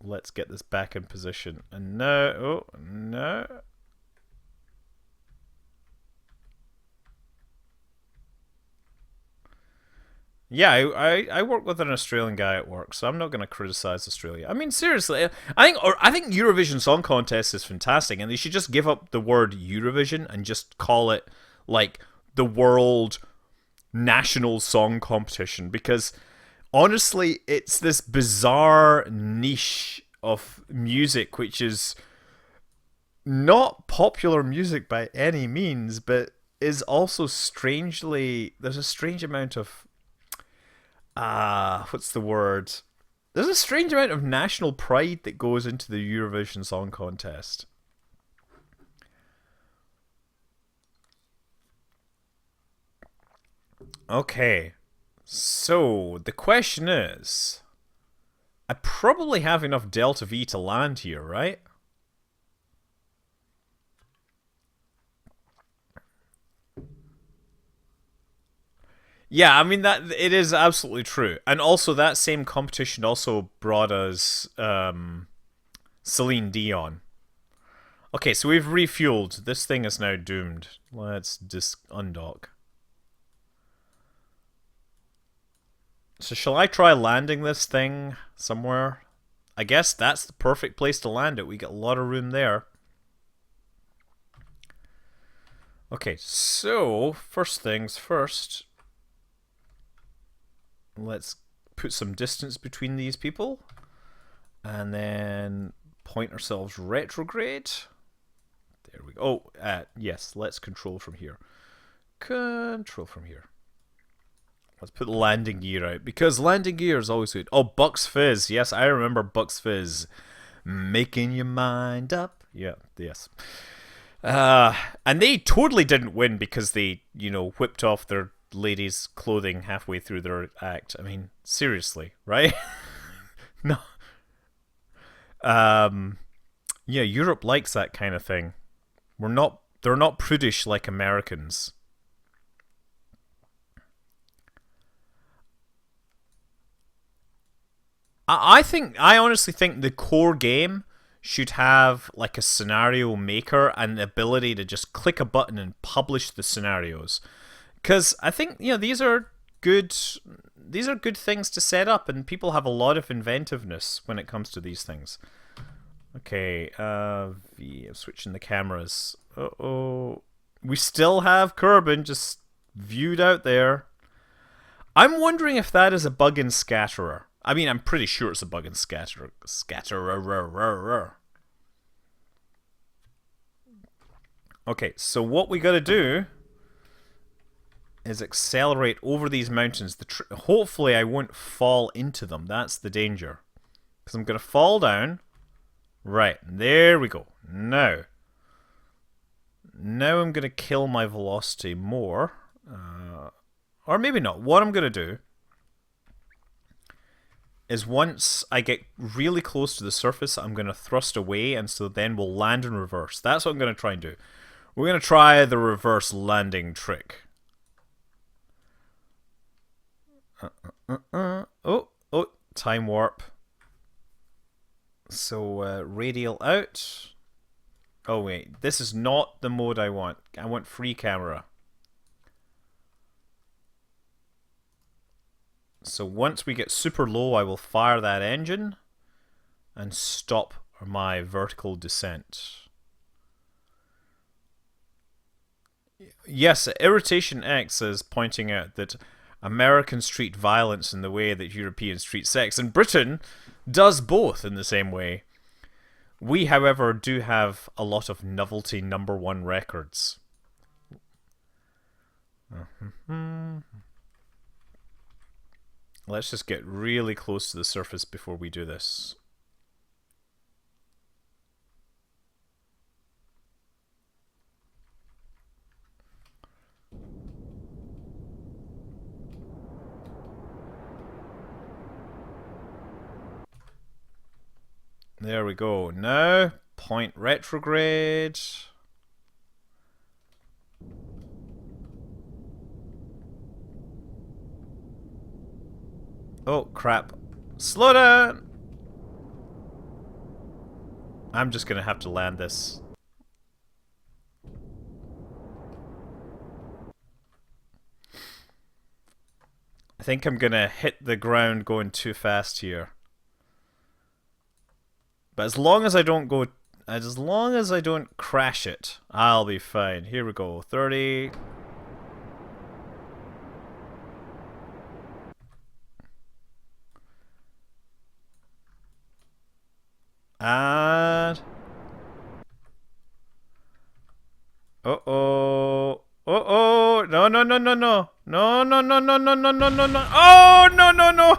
Let's get this back in position. And no, oh, no. Yeah, I work with an Australian guy at work, so I'm not going to criticize Australia. I mean, seriously, I think Eurovision Song Contest is fantastic, and they should just give up the word Eurovision and just call it like the World National Song Competition, because honestly, it's this bizarre niche of music which is not popular music by any means, but is also strangely, there's a strange amount of what's the word? There's a strange amount of national pride that goes into the Eurovision Song Contest. Okay, so the question is, I probably have enough delta V to land here, right? Yeah, I mean that it is absolutely true, and also that same competition also brought us Celine Dion. Okay, so we've refueled. This thing is now doomed. Let's just undock. So shall I try landing this thing somewhere? I guess that's the perfect place to land it. We get a lot of room there. Okay, so first things first. Let's put some distance between these people. And then point ourselves retrograde. There we go. Oh, yes, let's control from here. Control from here. Let's put the landing gear out, because landing gear is always good. Oh, Bucks Fizz. Yes, I remember Bucks Fizz. Making your mind up. Yeah, yes. And they totally didn't win because they, whipped off their ladies' clothing halfway through their act. I mean, seriously, right? No. Yeah, Europe likes that kind of thing. They're not prudish like Americans. I honestly think the core game should have like a scenario maker and the ability to just click a button and publish the scenarios. Because I think these are good things to set up, and people have a lot of inventiveness when it comes to these things. Okay, I'm switching the cameras. Uh-oh. We still have Kerbin just viewed out there. I'm wondering if that is a bug in Scatterer. I mean, I'm pretty sure it's a bug in Scatterer. Okay, so what we gotta do is accelerate over these mountains. Hopefully I won't fall into them. That's the danger. Because I'm gonna fall down. Right, there we go. Now I'm going to kill my velocity more. Or maybe not. What I'm going to do is once I get really close to the surface, I'm going to thrust away, and so then we'll land in reverse. That's what I'm going to try and do. We're going to try the reverse landing trick. Oh, time warp. So, radial out. Oh, wait. This is not the mode I want. I want free camera. So, once we get super low, I will fire that engine and stop my vertical descent. Yes, Irritation X is pointing out that Americans treat violence in the way that Europeans treat sex, and Britain does both in the same way. We, however, do have a lot of novelty #1 records. Let's just get really close to the surface before we do this. There we go. Now, point retrograde. Oh, crap. Slow down! I'm just gonna have to land this. I think I'm gonna hit the ground going too fast here. But as long as I don't crash it, I'll be fine. Here we go. 30. Uh-oh. Uh-oh. No, no, no, no, no. No, no, no, no, no, no, no, no, no. Oh, no, no, no.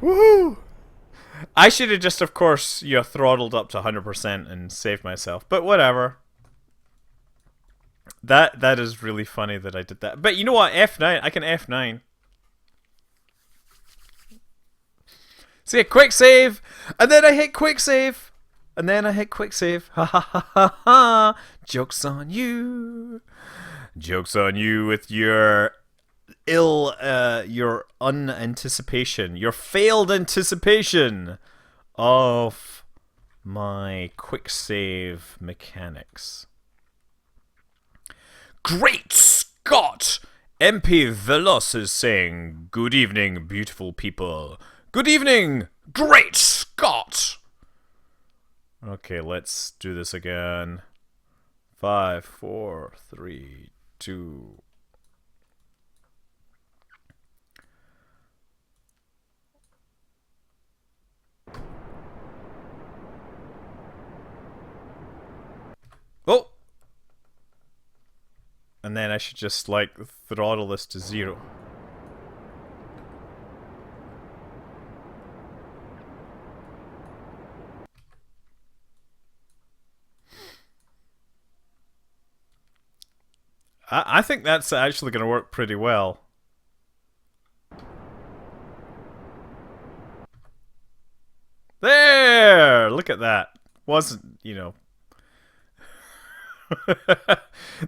Woohoo! I should have just, of course, throttled up to 100% and saved myself. But whatever. That is really funny that I did that. But you know what? F9. I can F9. See, a quick save, and then I hit quick save, and then I hit quick save. Ha ha ha ha ha! Jokes on you. Jokes on you with your your unanticipation, your failed anticipation of my quick save mechanics. Great Scott! MP Velos is saying, "Good evening, beautiful people. Good evening, Great Scott!" Okay, let's do this again. 5, 4, 3, 2. Oh! And then I should just, like, throttle this to 0. I think that's actually going to work pretty well. There! Look at that. Wasn't, you know...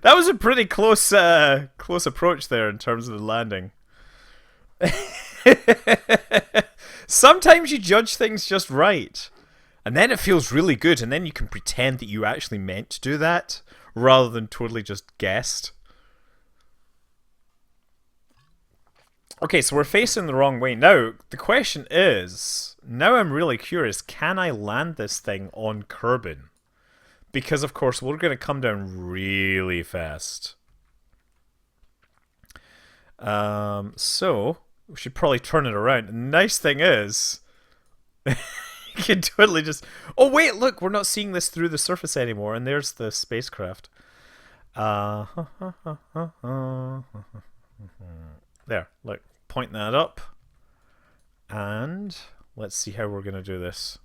That was a pretty close approach there in terms of the landing. Sometimes you judge things just right. And then it feels really good, and then you can pretend that you actually meant to do that, rather than totally just guessed. Okay, so we're facing the wrong way. Now, the question is, now I'm really curious, can I land this thing on Kerbin? Because, of course, we're going to come down really fast. So, we should probably turn it around. The nice thing is, you can totally just... Oh, wait, look, we're not seeing this through the surface anymore, and there's the spacecraft. There, look, point that up. And let's see how we're going to do this.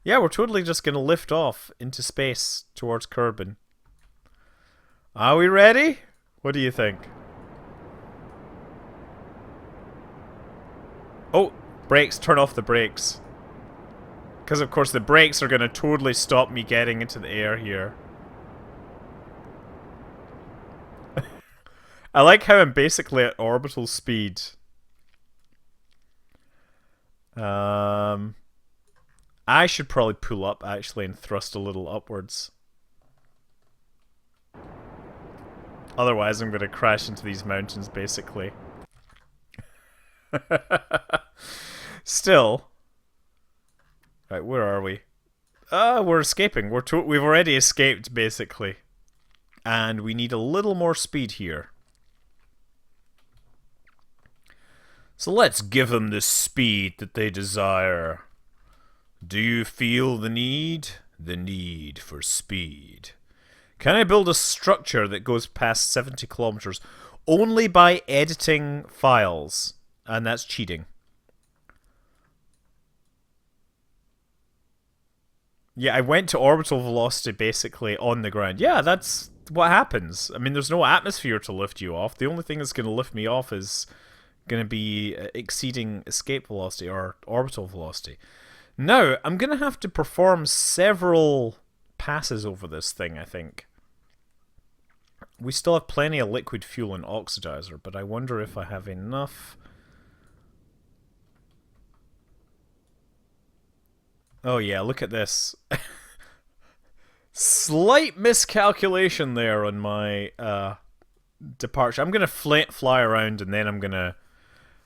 Yeah, we're totally just going to lift off into space towards Kerbin. Are we ready? What do you think? Oh, brakes, turn off the brakes. Because, of course, the brakes are going to totally stop me getting into the air here. I like how I'm basically at orbital speed. I should probably pull up, actually, and thrust a little upwards. Otherwise, I'm going to crash into these mountains, basically. Still. Right, where are we? We're escaping. We've already escaped, basically. And we need a little more speed here. So let's give them the speed that they desire. Do you feel the need? The need for speed. Can I build a structure that goes past 70 kilometers only by editing files? And that's cheating. Yeah, I went to orbital velocity basically on the ground. Yeah, that's what happens. I mean, there's no atmosphere to lift you off. The only thing that's going to lift me off is going to be exceeding escape velocity or orbital velocity. Now, I'm going to have to perform several passes over this thing, I think. We still have plenty of liquid fuel and oxidizer, but I wonder if I have enough. Oh yeah, look at this. Slight miscalculation there on my departure. I'm going to fly around and then I'm going to...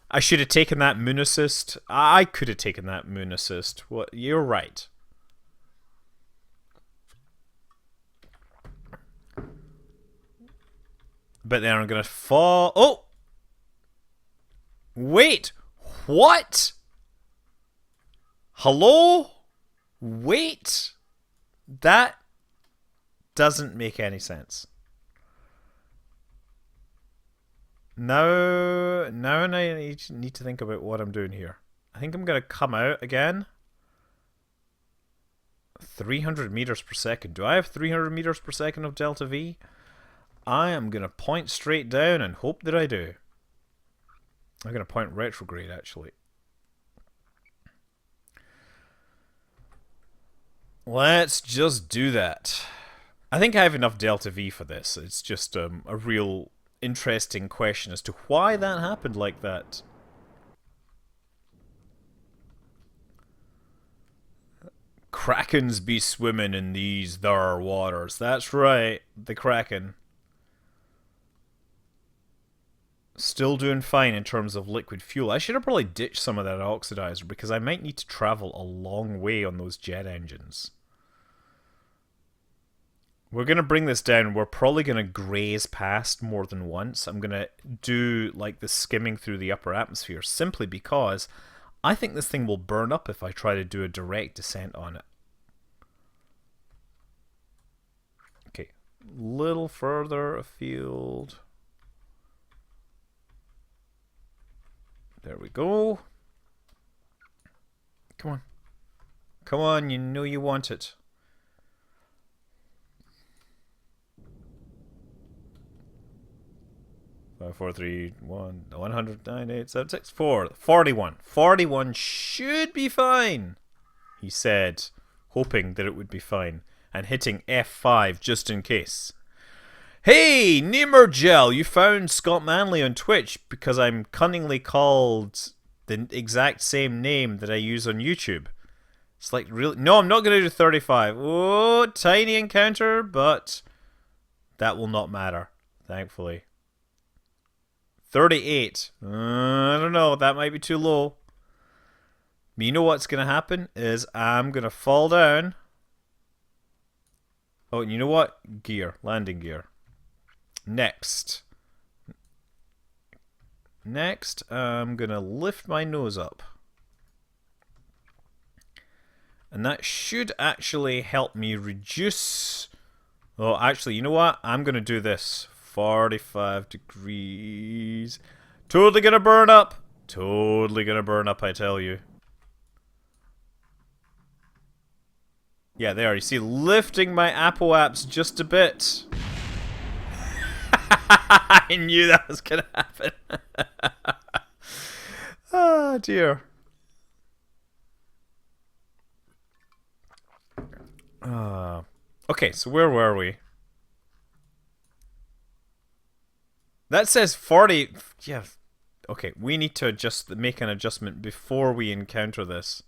I should have taken that moon assist. I could have taken that moon assist. What? You're right. But then I'm gonna fall. Oh! Wait! What? Hello? Wait! That doesn't make any sense. Now I need to think about what I'm doing here. I think I'm gonna come out again. 300 meters per second. Do I have 300 meters per second of delta V? I am gonna point straight down and hope that I do. I'm gonna point retrograde actually. Let's just do that. I think I have enough delta V for this. It's just a real interesting question as to why that happened like that. Krakens be swimming in these there waters. That's right, the Kraken. Still doing fine in terms of liquid fuel. I should have probably ditched some of that oxidizer because I might need to travel a long way on those jet engines. We're going to bring this down. We're probably going to graze past more than once. I'm going to do like the skimming through the upper atmosphere simply because I think this thing will burn up if I try to do a direct descent on it. Okay, little further afield. There we go. Come on. Come on, you know you want it. Five, four, three, 109, 8, 7, 6, 4. 41. 41 should be fine, he said, hoping that it would be fine, and hitting F5 just in case. Hey, Nemergel, you found Scott Manley on Twitch because I'm cunningly called the exact same name that I use on YouTube. It's like, really? No, I'm not going to do 35. Oh, tiny encounter, but that will not matter, thankfully. 38. I don't know. That might be too low. But you know what's going to happen is I'm going to fall down. Oh, and you know what? Gear. Landing gear. Next, I'm going to lift my nose up. And that should actually help me reduce... Oh, actually, you know what? I'm going to do this. 45 degrees. Totally gonna burn up. Totally gonna burn up, I tell you. Yeah, there. You see, lifting my apoaps just a bit. I knew that was gonna happen. Oh, dear. Okay, so where were we? That says 40... Yeah. Okay, we need to make an adjustment before we encounter this.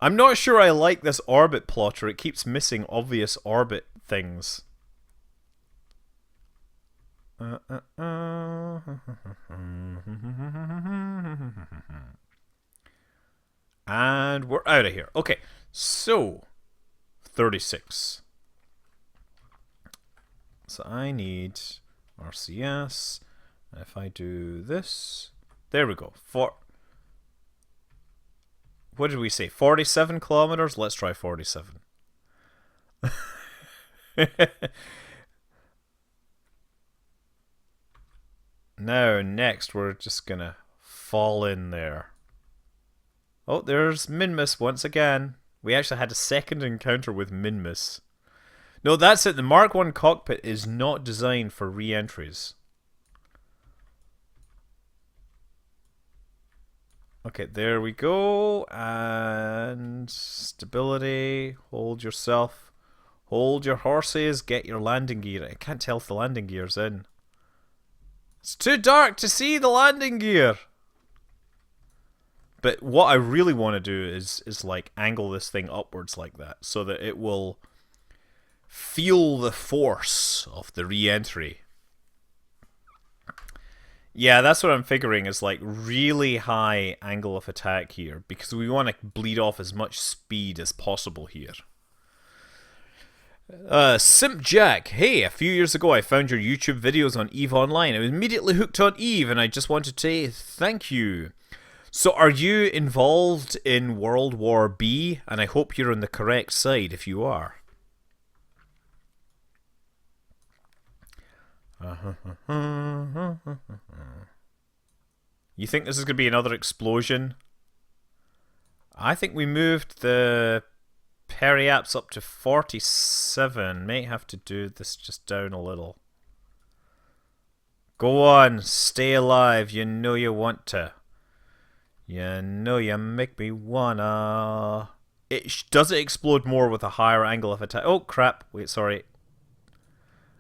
I'm not sure I like this orbit plotter. It keeps missing obvious orbit things. And we're out of here. Okay, so 36. So I need RCS. And if I do this, there we go. What did we say? 47 kilometers? Let's try 47. Now, next, we're just gonna fall in there. Oh, there's Minmus once again. We actually had a second encounter with Minmus. No, that's it. The Mark 1 cockpit is not designed for re-entries. Okay, there we go. And stability. Hold yourself. Hold your horses. Get your landing gear. I can't tell if the landing gear's in. It's too dark to see the landing gear. But what I really want to do is like angle this thing upwards like that so that it will feel the force of the re-entry. Yeah, that's what I'm figuring is like really high angle of attack here because we want to bleed off as much speed as possible here. Simp Jack, hey, a few years ago I found your YouTube videos on Eve Online. I was immediately hooked on Eve and I just wanted to say thank you. So are you involved in World War B? And I hope you're on the correct side if you are. You think this is going to be another explosion? I think we moved the periaps up to 47. May have to do this just down a little. Go on, stay alive. You know you want to. You know you make me wanna. Does it explode more with a higher angle of attack? Oh crap! Wait, sorry.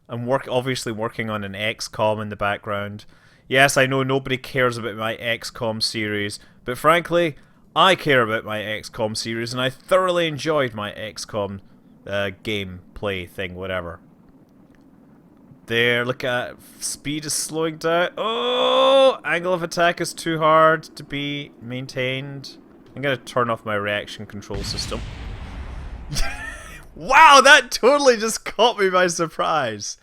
I'm obviously working on an XCOM in the background. Yes, I know nobody cares about my XCOM series, but frankly, I care about my XCOM series, and I thoroughly enjoyed my XCOM gameplay thing, whatever. There, look at speed is slowing down. Oh, angle of attack is too hard to be maintained. I'm gonna turn off my reaction control system. Wow, that totally just caught me by surprise.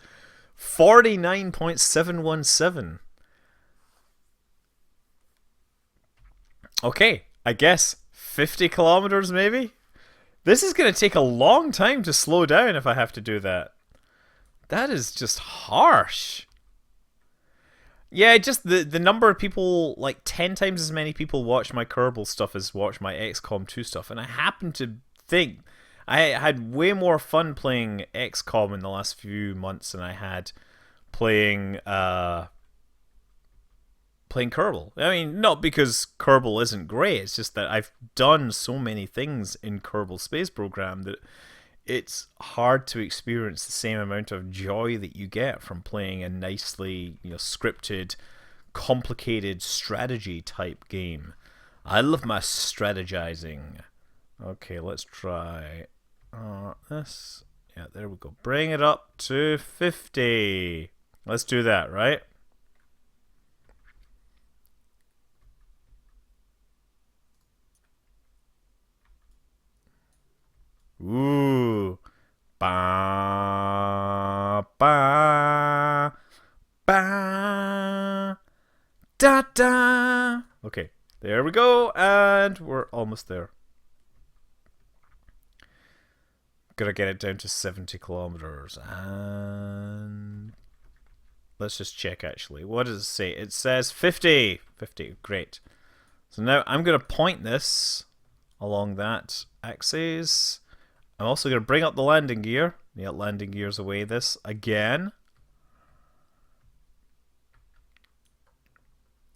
49.717. Okay, I guess 50 kilometers maybe? This is going to take a long time to slow down if I have to do that. That is just harsh. Yeah, just the number of people, like 10 times as many people watch my Kerbal stuff as watch my XCOM 2 stuff. And I happen to think I had way more fun playing XCOM in the last few months than I had playing Kerbal. I mean, not because Kerbal isn't great, it's just that I've done so many things in Kerbal Space Program that it's hard to experience the same amount of joy that you get from playing a nicely, scripted, complicated strategy type game. I love my strategizing. Okay, let's try this. Yeah, there we go. Bring it up to 50. Let's do that, right? Ooh. Ba ba ba da da. Okay, there we go, and we're almost there. Gotta get it down to 70 kilometers, and let's just check actually. What does it say? It says 50. 50, great. So now I'm gonna point this along that axis. I'm also going to bring up the landing gear. Yeah, landing gear's away this again.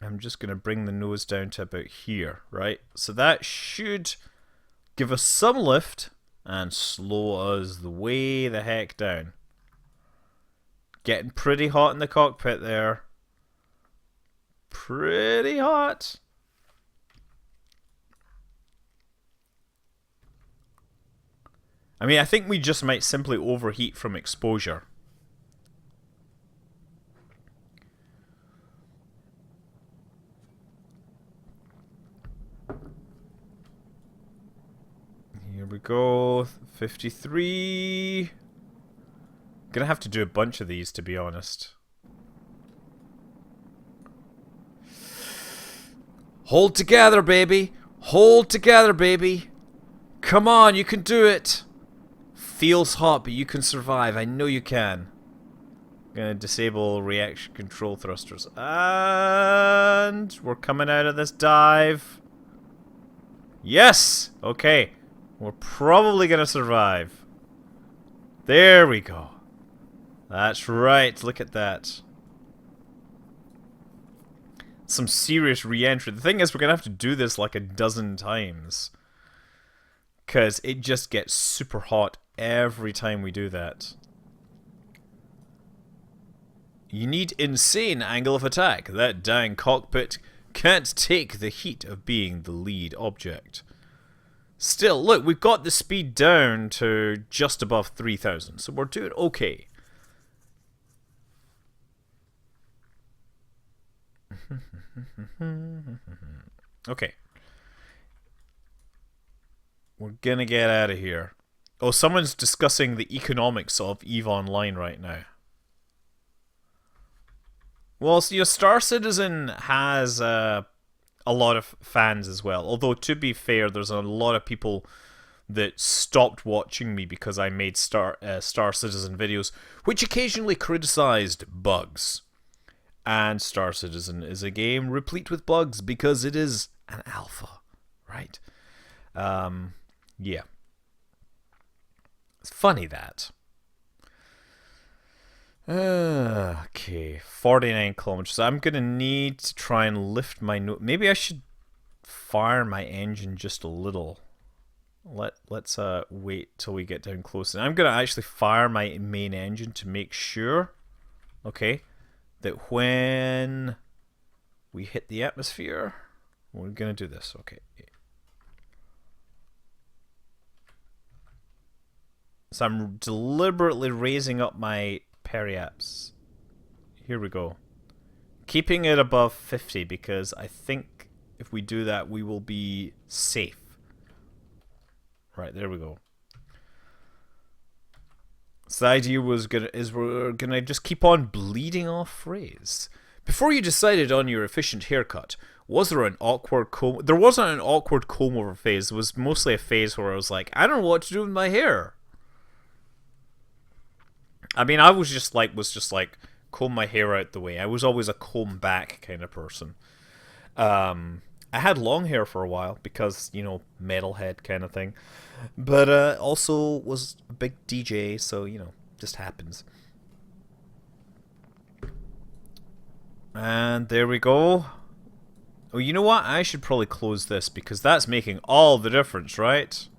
I'm just going to bring the nose down to about here, right? So that should give us some lift and slow us the way the heck down. Getting pretty hot in the cockpit there. Pretty hot. I mean, I think we just might simply overheat from exposure. Here we go, 53. Gonna have to do a bunch of these, to be honest. Hold together, baby. Hold together, baby. Come on, you can do it. Feels hot, but you can survive. I know you can. I'm gonna disable reaction control thrusters. And we're coming out of this dive. Yes! Okay. We're probably gonna survive. There we go. That's right. Look at that. Some serious re-entry. The thing is, we're gonna have to do this like a dozen times. Because it just gets super hot every time we do that. You need insane angle of attack. That dang cockpit can't take the heat of being the lead object. Still, look, we've got the speed down to just above 3,000, so we're doing okay. Okay. We're gonna get out of here. Oh, someone's discussing the economics of EVE Online right now. Well, so your Star Citizen has a lot of fans as well. Although, to be fair, there's a lot of people that stopped watching me because I made Star Citizen videos, which occasionally criticized bugs. And Star Citizen is a game replete with bugs because it is an alpha, right? Yeah. It's funny that. Okay, 49 kilometers. I'm gonna need to try and lift my maybe I should fire my engine just a little. Let's wait till we get down close. And I'm gonna actually fire my main engine to make sure, okay, that when we hit the atmosphere, we're gonna do this. Okay. So I'm deliberately raising up my periaps. Here we go. Keeping it above 50 because I think if we do that, we will be safe. Right, there we go. So the idea is we're gonna just keep on bleeding off phrase. Before you decided on your efficient haircut, was there an awkward comb? There wasn't an awkward comb over phase. It was mostly a phase where I was like, I don't know what to do with my hair. I mean, I was just like comb my hair out the way. I was always a comb back kind of person. I had long hair for a while because, you know, metalhead kind of thing. But also was a big DJ, so, you know, just happens. And there we go. Oh, you know what? I should probably close this because that's making all the difference, right?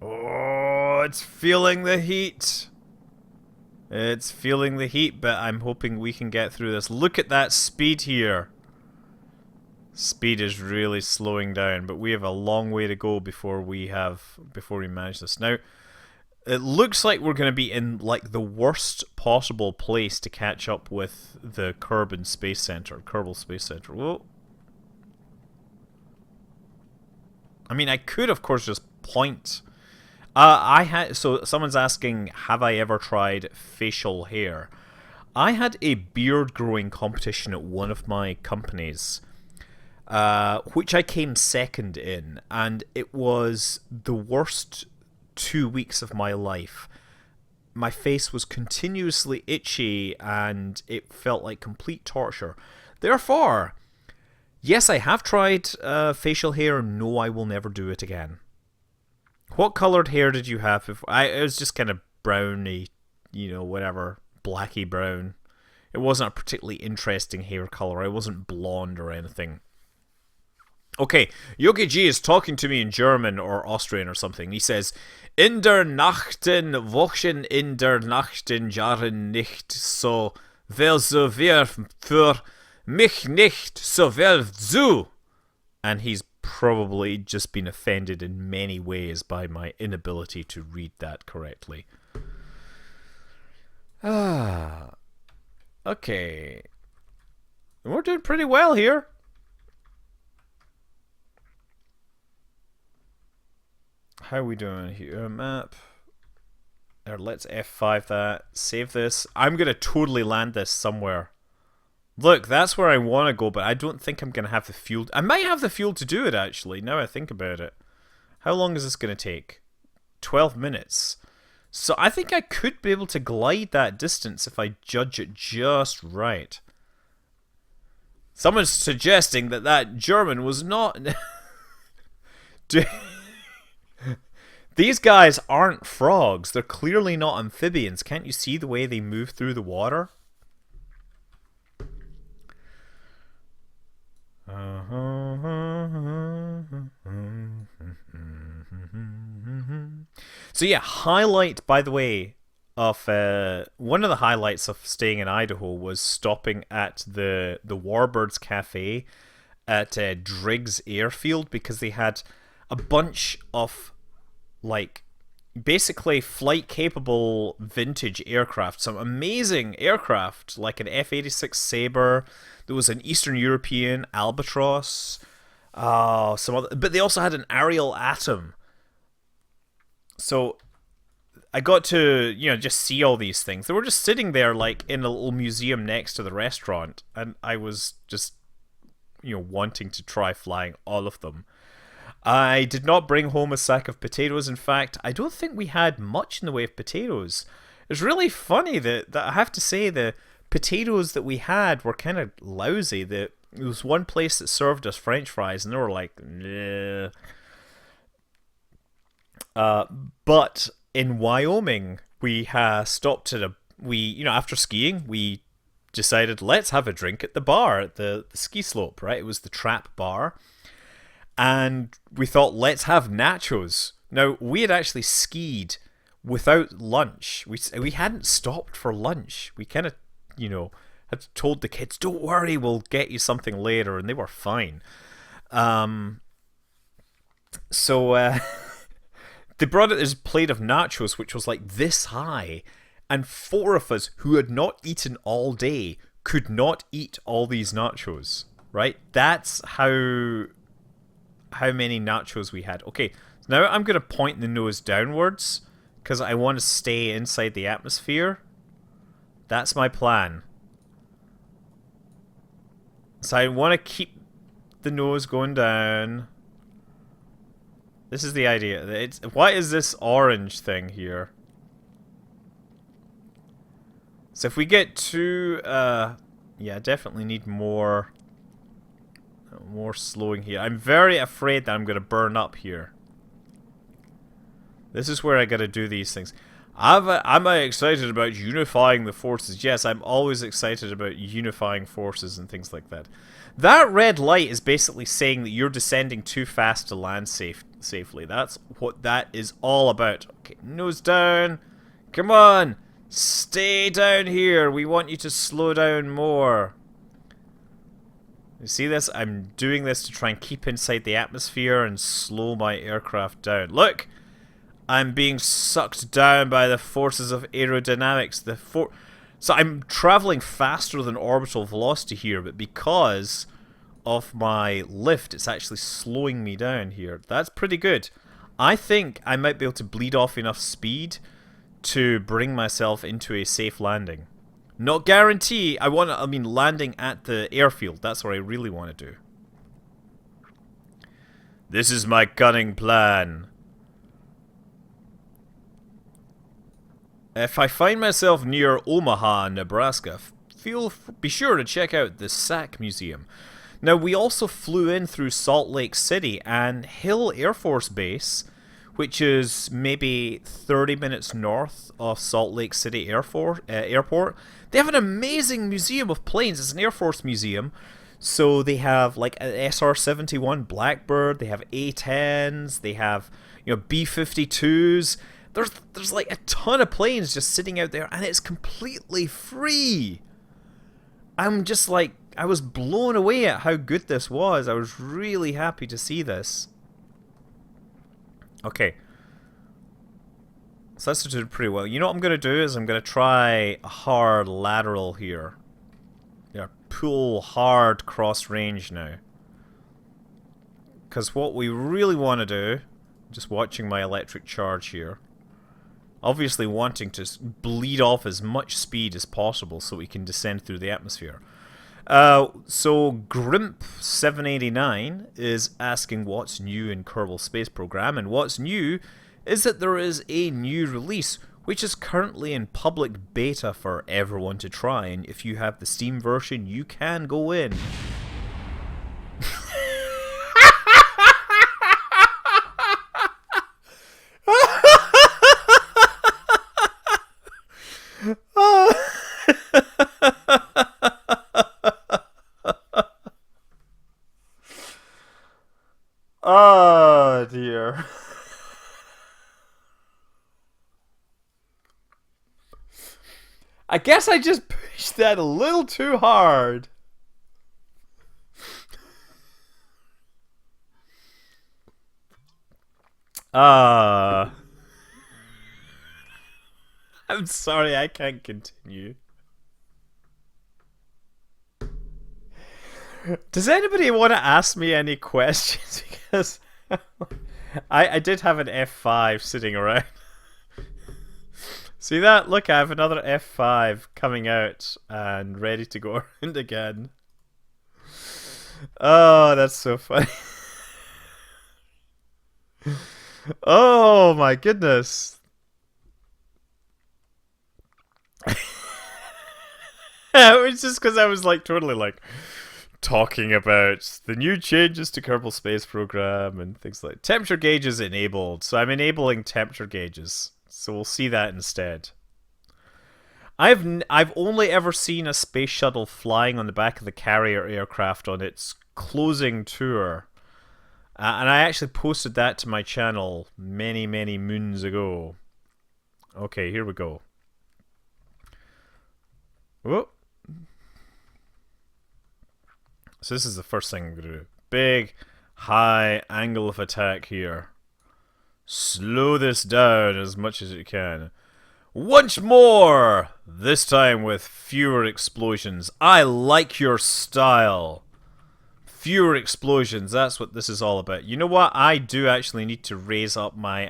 Oh, it's feeling the heat. It's feeling the heat, but I'm hoping we can get through this. Look at that speed here. Speed is really slowing down, but we have a long way to go before we manage this. Now, it looks like we're going to be in like the worst possible place to catch up with the Kerbal Space Center. Whoa. I mean, I could, of course, just point. So someone's asking, have I ever tried facial hair? I had a beard growing competition at one of my companies, which I came second in, and it was the worst 2 weeks of my life. My face was continuously itchy, and it felt like complete torture. Therefore, yes, I have tried facial hair. No, I will never do it again. What colored hair did you have? It was just kind of browny, you know, whatever, blacky brown. It wasn't a particularly interesting hair color. I wasn't blonde or anything. Okay, Yogi G is talking to me in German or Austrian or something. He says, in der Nachten, Wochen in der Nachten, Jahren nicht so well so wir für mich nicht so well zu. And he's probably just been offended in many ways by my inability to read that correctly. Okay. We're doing pretty well here. How are we doing here? Map. Or let's F5 that. Save this. I'm going to totally land this somewhere. Look, that's where I want to go, but I don't think I'm going to have the fuel. I might have the fuel to do it, actually, now I think about it. How long is this going to take? 12 minutes. So I think I could be able to glide that distance if I judge it just right. Someone's suggesting that German was not... These guys aren't frogs. They're clearly not amphibians. Can't you see the way they move through the water? So yeah, highlight, by the way, of one of the highlights of staying in Idaho was stopping at the Warbirds Cafe at Driggs Airfield because they had a bunch of like basically flight capable vintage aircraft, some amazing aircraft like an F-86 Sabre. There was an Eastern European Albatross. Oh, some other, but they also had an aerial atom. So I got to, just see all these things. They were just sitting there like in a little museum next to the restaurant, and I was just, wanting to try flying all of them. I did not bring home a sack of potatoes. In fact, I don't think we had much in the way of potatoes. It's really funny that I have to say the potatoes that we had were kind of lousy. There was one place that served us French fries, and they were like, nah. But in Wyoming, we stopped at after skiing, we decided let's have a drink at the bar at the ski slope, right? It was the Trap Bar. And we thought, let's have nachos. Now, we had actually skied without lunch. We hadn't stopped for lunch. We kind of, had told the kids, don't worry, we'll get you something later. And they were fine. So they brought out this plate of nachos, which was like this high. And four of us who had not eaten all day could not eat all these nachos, right? That's how many nachos we had. Okay, now I'm going to point the nose downwards because I want to stay inside the atmosphere. That's my plan. So I want to keep the nose going down. This is the idea. What is this orange thing here? So if we get to... yeah, definitely need more slowing here. I'm very afraid that I'm going to burn up here. This is where I got to do these things. Am I excited about unifying the forces? Yes, I'm always excited about unifying forces and things like that. That red light is basically saying that you're descending too fast to land safely. That's what that is all about. Okay, nose down. Come on. Stay down here. We want you to slow down more. You see this? I'm doing this to try and keep inside the atmosphere and slow my aircraft down. Look! I'm being sucked down by the forces of aerodynamics. So I'm traveling faster than orbital velocity here, but because of my lift, it's actually slowing me down here. That's pretty good. I think I might be able to bleed off enough speed to bring myself into a safe landing. Not guarantee. Landing at the airfield. That's what I really want to do. This is my cunning plan. If I find myself near Omaha, Nebraska, be sure to check out the SAC Museum. Now, we also flew in through Salt Lake City and Hill Air Force Base, which is maybe 30 minutes north of Salt Lake City Airport. They have an amazing museum of planes. It's an Air Force museum. So they have like an SR-71 Blackbird, they have A-10s, they have B-52s. There's like a ton of planes just sitting out there, and it's completely free. I'm just like, I was blown away at how good this was. I was really happy to see this. Okay. So that's doing pretty well. You know what I'm going to do is I'm going to try a hard lateral here. Yeah, pull hard cross range now. Because what we really want to do, just watching my electric charge here, obviously wanting to bleed off as much speed as possible so we can descend through the atmosphere. So Grimp789 is asking what's new in Kerbal Space Program, and what's new is that there is a new release which is currently in public beta for everyone to try, and if you have the Steam version, you can go in. Oh dear. I guess I just pushed that a little too hard. I'm sorry, I can't continue. Does anybody want to ask me any questions? Because I did have an F5 sitting around. See that? Look, I have another F5 coming out and ready to go around again. Oh, that's so funny. Oh my goodness. It was just because I was like totally like talking about the new changes to Kerbal Space Program and things like temperature gauges enabled. So I'm enabling temperature gauges. So we'll see that instead. I've only ever seen a space shuttle flying on the back of the carrier aircraft on its closing tour. And I actually posted that to my channel many, many moons ago. Okay, here we go. Whoa. So this is the first thing I'm going to do. Big, high angle of attack here. Slow this down as much as you can. Once more! This time with fewer explosions. I like your style. Fewer explosions, that's what this is all about. You know what? I do actually need to raise up my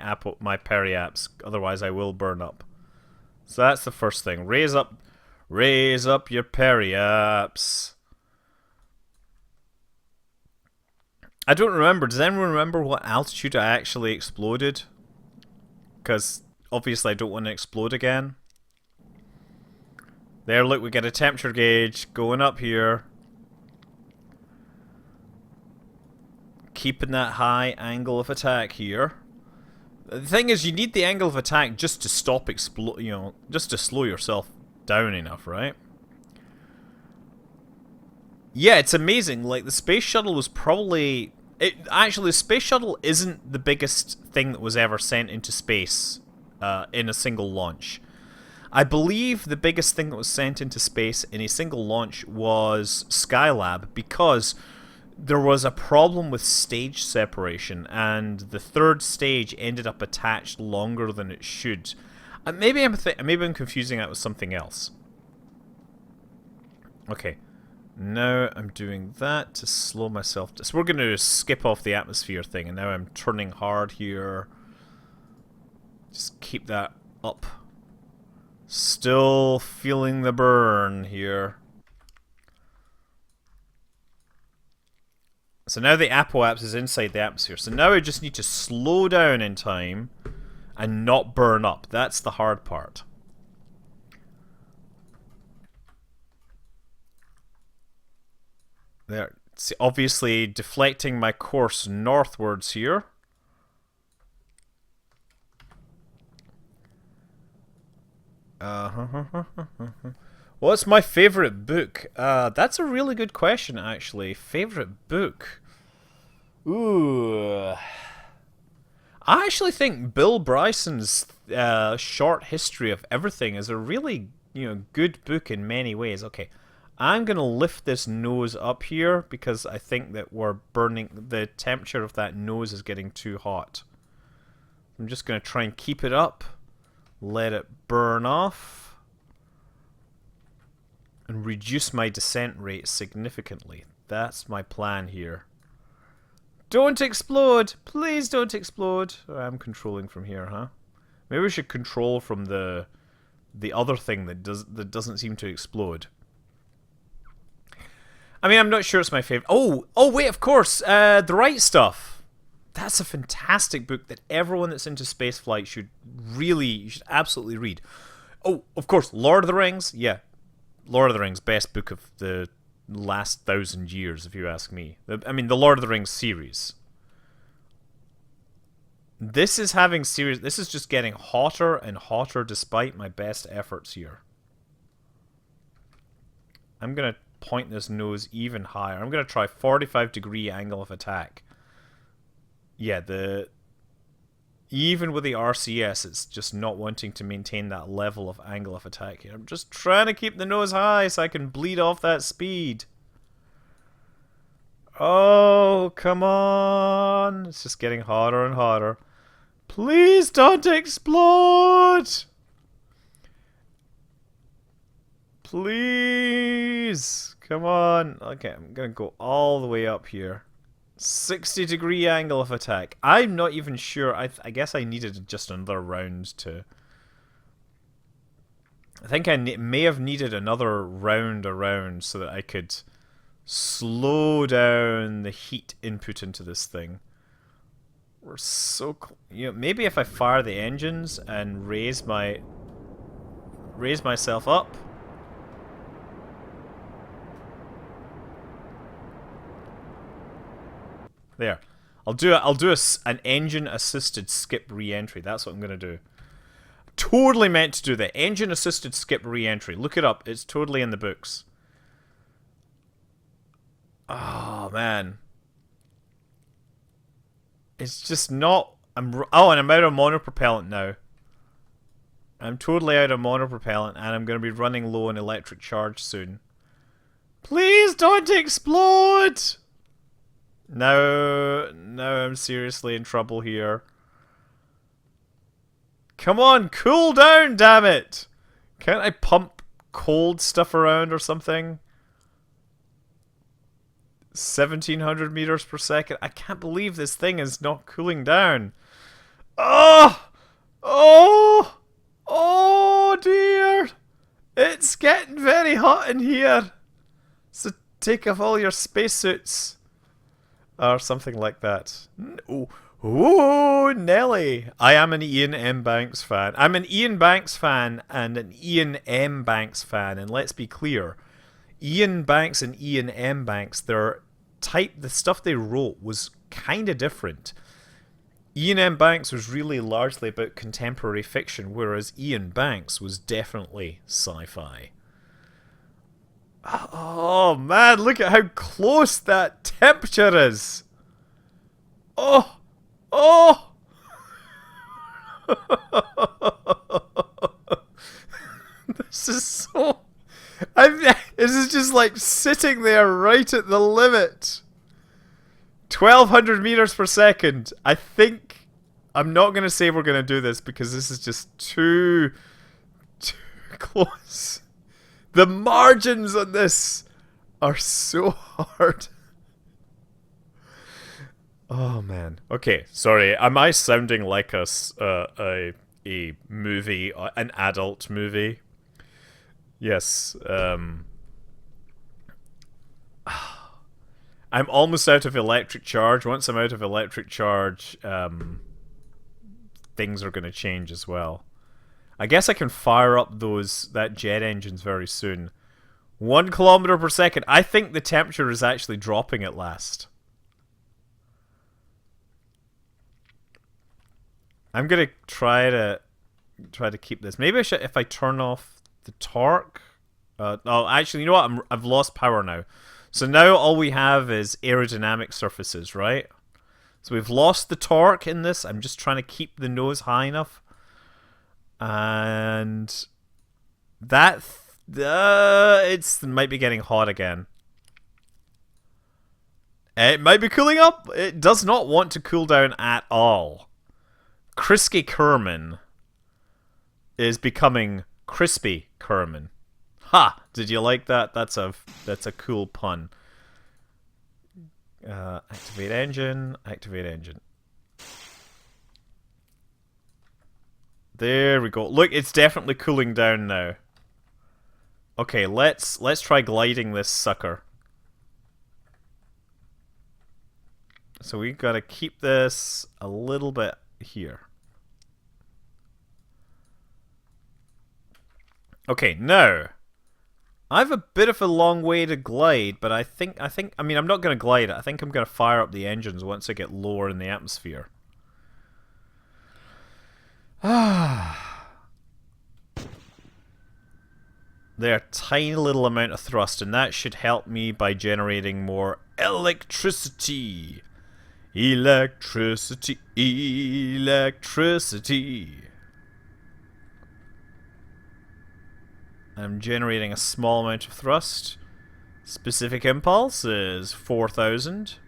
periaps, otherwise I will burn up. So that's the first thing. Raise up your periaps. I don't remember. Does anyone remember what altitude I actually exploded? Because obviously I don't want to explode again. There, look, we get a temperature gauge going up here. Keeping that high angle of attack here. The thing is, you need the angle of attack just to stop just to slow yourself down enough, right? Yeah, it's amazing. Like, the space shuttle was probably... Actually, the space shuttle isn't the biggest thing that was ever sent into space in a single launch. I believe the biggest thing that was sent into space in a single launch was Skylab, because there was a problem with stage separation, and the third stage ended up attached longer than it should. Maybe I'm confusing that with something else. Okay. Now I'm doing that to slow myself down. So we're going to skip off the atmosphere thing, and now I'm turning hard here. Just keep that up. Still feeling the burn here. So now the apoapse is inside the atmosphere. So now I just need to slow down in time and not burn up. That's the hard part. There, see, obviously deflecting my course northwards here. What's my favorite book? That's a really good question, actually. Favorite book? Ooh. I actually think Bill Bryson's Short History of Everything is a really, good book in many ways. Okay. I'm going to lift this nose up here because I think that we're burning... The temperature of that nose is getting too hot. I'm just going to try and keep it up. Let it burn off. And reduce my descent rate significantly. That's my plan here. Don't explode! Please don't explode! Oh, I'm controlling from here, huh? Maybe we should control from the other thing that doesn't seem to explode. I mean, I'm not sure it's my favorite. Oh, wait, of course. The Right Stuff. That's a fantastic book that everyone that's into spaceflight should absolutely read. Oh, of course, Lord of the Rings. Yeah, Lord of the Rings, best book of the last 1,000 years, if you ask me. I mean, the Lord of the Rings series. This is just getting hotter and hotter despite my best efforts here. I'm going to point this nose even higher. I'm going to try 45-degree angle of attack. Yeah, even with the RCS, it's just not wanting to maintain that level of angle of attack here. I'm just trying to keep the nose high so I can bleed off that speed. Oh, come on. It's just getting hotter and hotter. Please don't explode! Please! Come on. Okay, I'm gonna go all the way up here. 60-degree angle of attack. I'm not even sure. I guess I needed just another round to... I think I may have needed another round around so that I could slow down the heat input into this thing. We're so... You know, maybe if I fire the engines and raise myself up... There. I'll do an engine-assisted skip re-entry. That's what I'm going to do. Totally meant to do that. Engine-assisted skip re-entry. Look it up. It's totally in the books. Oh, man. It's just not... Oh, and I'm out of monopropellant now. I'm totally out of monopropellant, and I'm going to be running low on electric charge soon. Please don't explode! Now I'm seriously in trouble here. Come on, cool down, damn it! Can't I pump cold stuff around or something? 1700 meters per second. I can't believe this thing is not cooling down. Oh! Oh! Oh dear! It's getting very hot in here. So take off all your spacesuits. Or something like that. Ooh, Nelly. I am an Ian M. Banks fan. I'm an Ian Banks fan and an Ian M. Banks fan. And let's be clear. Ian Banks and Ian M. Banks, the stuff they wrote was kind of different. Ian M. Banks was really largely about contemporary fiction, whereas Ian Banks was definitely sci-fi. Oh man, look at how close that temperature is. Oh, oh. This is so... this is just like sitting there right at the limit. 1200 meters per second. I think... I'm not going to say we're going to do this because this is just too close. The margins on this are so hard. Oh man. Okay, sorry. Am I sounding like a movie, an adult movie? Yes. I'm almost out of electric charge. Once I'm out of electric charge, things are going to change as well. I guess I can fire up that jet engines very soon. 1 kilometer per second. I think the temperature is actually dropping at last. I'm gonna try to keep this. Maybe I should, if I turn off the torque. Oh, actually, you know what? I've lost power now. So now all we have is aerodynamic surfaces, right? So we've lost the torque in this. I'm just trying to keep the nose high enough. And that it might be getting hot again. It might be cooling up. It does not want to cool down at all. Crispy Kerbin is becoming Crispy Kerbin. Ha! Did you like that? That's a cool pun. Activate engine. Activate engine. There we go. Look, it's definitely cooling down now. Okay, let's try gliding this sucker. So we gotta keep this a little bit here. Okay, now I have a bit of a long way to glide, but I mean, I'm not gonna glide it. I think I'm gonna fire up the engines once I get lower in the atmosphere. They're a tiny little amount of thrust, and that should help me by generating more electricity. Electricity, electricity. I'm generating a small amount of thrust. Specific impulse is 4,000.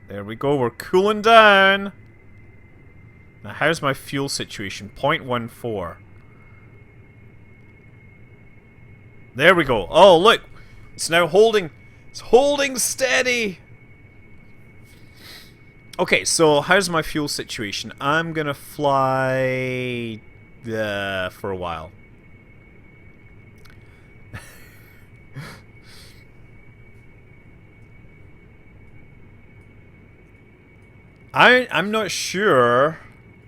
There we go, we're cooling down. Now how's my fuel situation? 0.14. There we go. Oh, look! It's now holding... It's holding steady! Okay, so how's my fuel situation? I'm gonna fly... for a while. I'm not sure.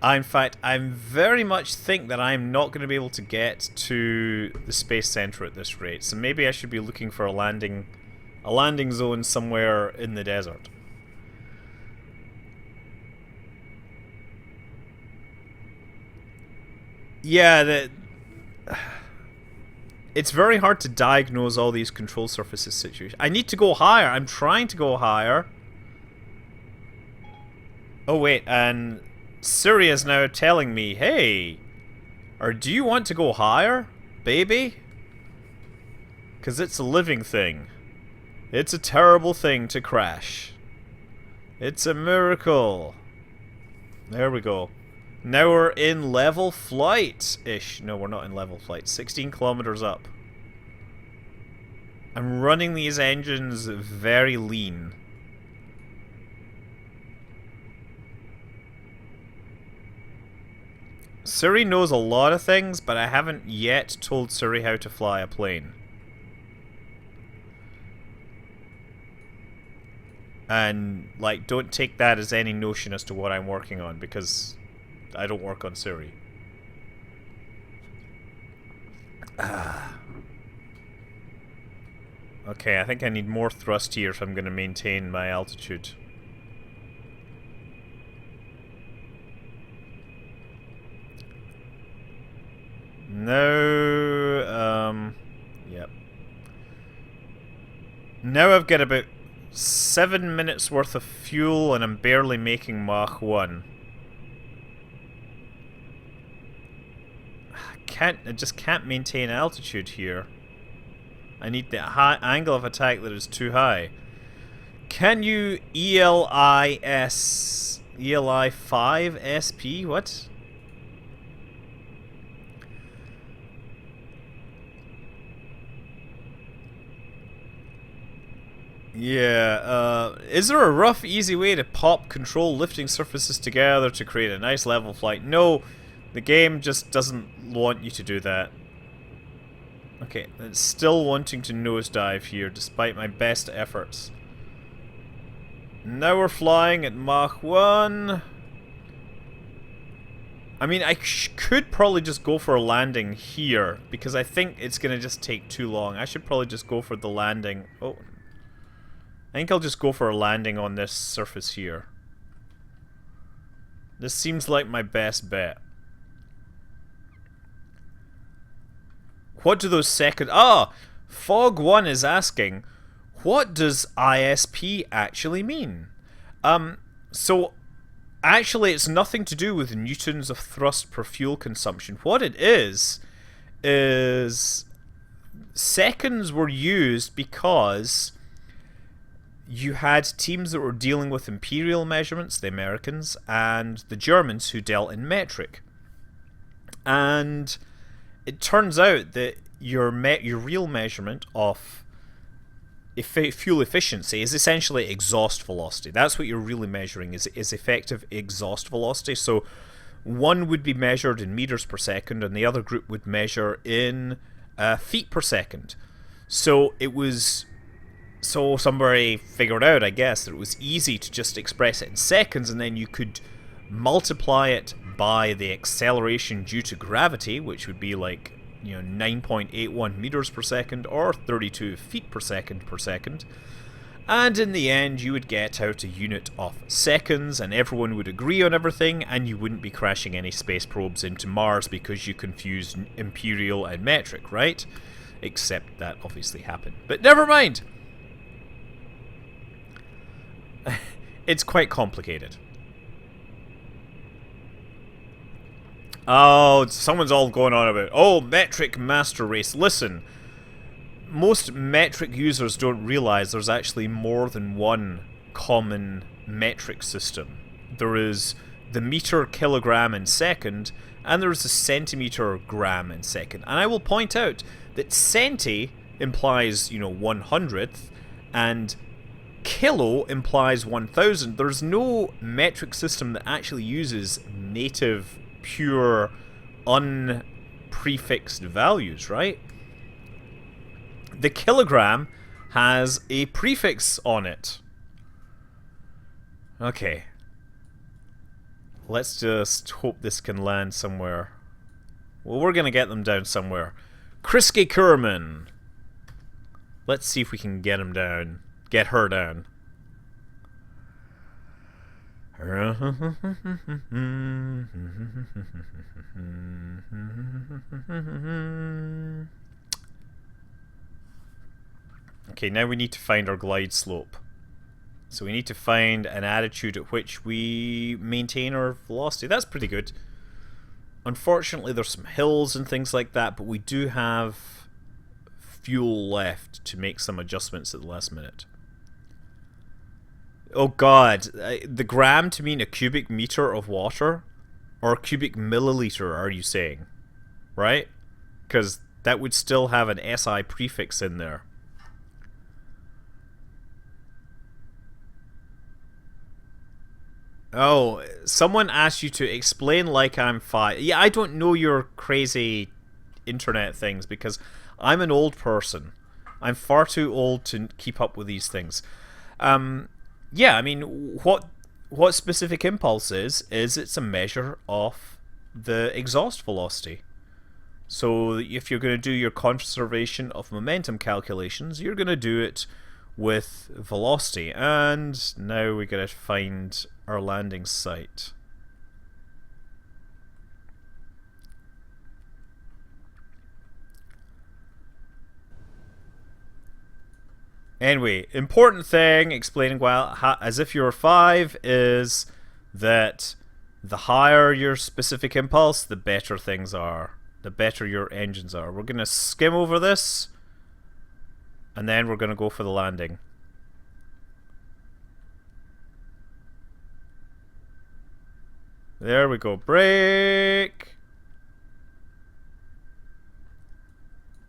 In fact, I very much think that I'm not going to be able to get to the space center at this rate. So maybe I should be looking for a landing zone somewhere in the desert. Yeah, it's very hard to diagnose all these control surfaces situations. I need to go higher. I'm trying to go higher. Oh wait, and Siri is now telling me, hey, or do you want to go higher, baby? Because it's a living thing. It's a terrible thing to crash. It's a miracle. There we go. Now we're in level flight-ish. No, we're not in level flight. 16 kilometers up. I'm running these engines very lean. Siri knows a lot of things, but I haven't yet told Siri how to fly a plane. And, like, don't take that as any notion as to what I'm working on, because I don't work on Siri. Okay, I think I need more thrust here if I'm going to maintain my altitude. No, yep. Now I've got about 7 minutes worth of fuel and I'm barely making Mach 1. I just can't maintain altitude here. I need the high angle of attack that is too high. Can you ELI 5 SP? What? Yeah, is there a rough, easy way to pop control lifting surfaces together to create a nice level flight? No, the game just doesn't want you to do that. Okay, it's still wanting to nosedive here, despite my best efforts. Now we're flying at Mach 1. I mean, I could probably just go for a landing here, because I think it's going to just take too long. I should probably just go for the landing. Oh. I think I'll just go for a landing on this surface here. This seems like my best bet. What do those second... Ah! Fog1 is asking, what does ISP actually mean? So, actually it's nothing to do with newtons of thrust per fuel consumption. What it is seconds were used because you had teams that were dealing with imperial measurements, the Americans, and the Germans who dealt in metric. And it turns out that your real measurement of fuel efficiency is essentially exhaust velocity. That's what you're really measuring, is effective exhaust velocity. So one would be measured in meters per second, and the other group would measure in feet per second. So it was... So somebody figured out, I guess, that it was easy to just express it in seconds, and then you could multiply it by the acceleration due to gravity, which would be like, 9.81 meters per second or 32 feet per second. And in the end, you would get out a unit of seconds, and everyone would agree on everything, and you wouldn't be crashing any space probes into Mars because you confused imperial and metric, right? Except that obviously happened. But never mind! It's quite complicated. Oh, someone's all going on about, oh, metric master race. Listen, most metric users don't realize there's actually more than one common metric system. There is the meter, kilogram, and second, and there's the centimeter, gram, and second. And I will point out that centi implies, 100th, and kilo implies 1000. There's no metric system that actually uses native, pure, unprefixed values, right? The kilogram has a prefix on it. Okay. Let's just hope this can land somewhere. Well, we're gonna get them down somewhere. Krisky Kerman. Let's see if we can get him down. Get her down. Okay, now we need to find our glide slope. So we need to find an attitude at which we maintain our velocity. That's pretty good. Unfortunately, there's some hills and things like that, but we do have fuel left to make some adjustments at the last minute. Oh god, the gram to mean a cubic meter of water? Or a cubic milliliter, are you saying? Right? Because that would still have an SI prefix in there. Oh, someone asked you to explain like I'm 5. Yeah, I don't know your crazy internet things because I'm an old person. I'm far too old to keep up with these things. Yeah, I mean, what specific impulse is it's a measure of the exhaust velocity. So if you're going to do your conservation of momentum calculations, you're going to do it with velocity. And now we got to find our landing site. Anyway, important thing explaining as if you're 5 is that the higher your specific impulse, the better things are. The better your engines are. We're going to skim over this and then we're going to go for the landing. There we go. Brake.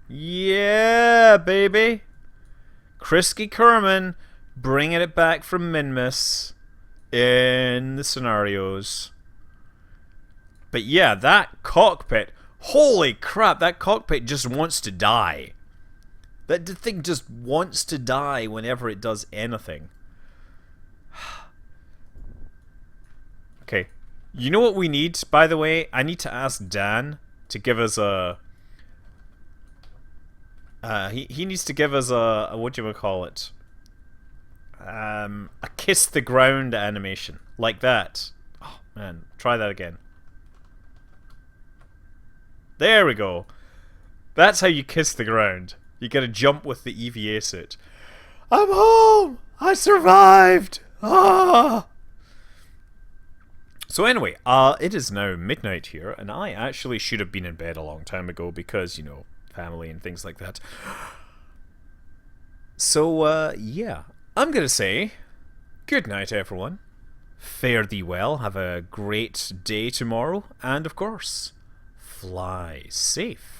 Yeah, baby. Krisky Kerman bringing it back from Minmus in the scenarios. But yeah, that cockpit. Holy crap, that cockpit just wants to die. That thing just wants to die whenever it does anything. Okay. You know what we need, by the way? I need to ask Dan to give us a... he needs to give us a what do you call it? A kiss the ground animation. Like that. Oh, man. Try that again. There we go. That's how you kiss the ground. You gotta jump with the EVA suit. I'm home! I survived! Ah! So anyway, it is now midnight here, and I actually should have been in bed a long time ago because, family and things like that. So, yeah. I'm gonna say, good night, everyone. Fare thee well, have a great day tomorrow, and of course, fly safe.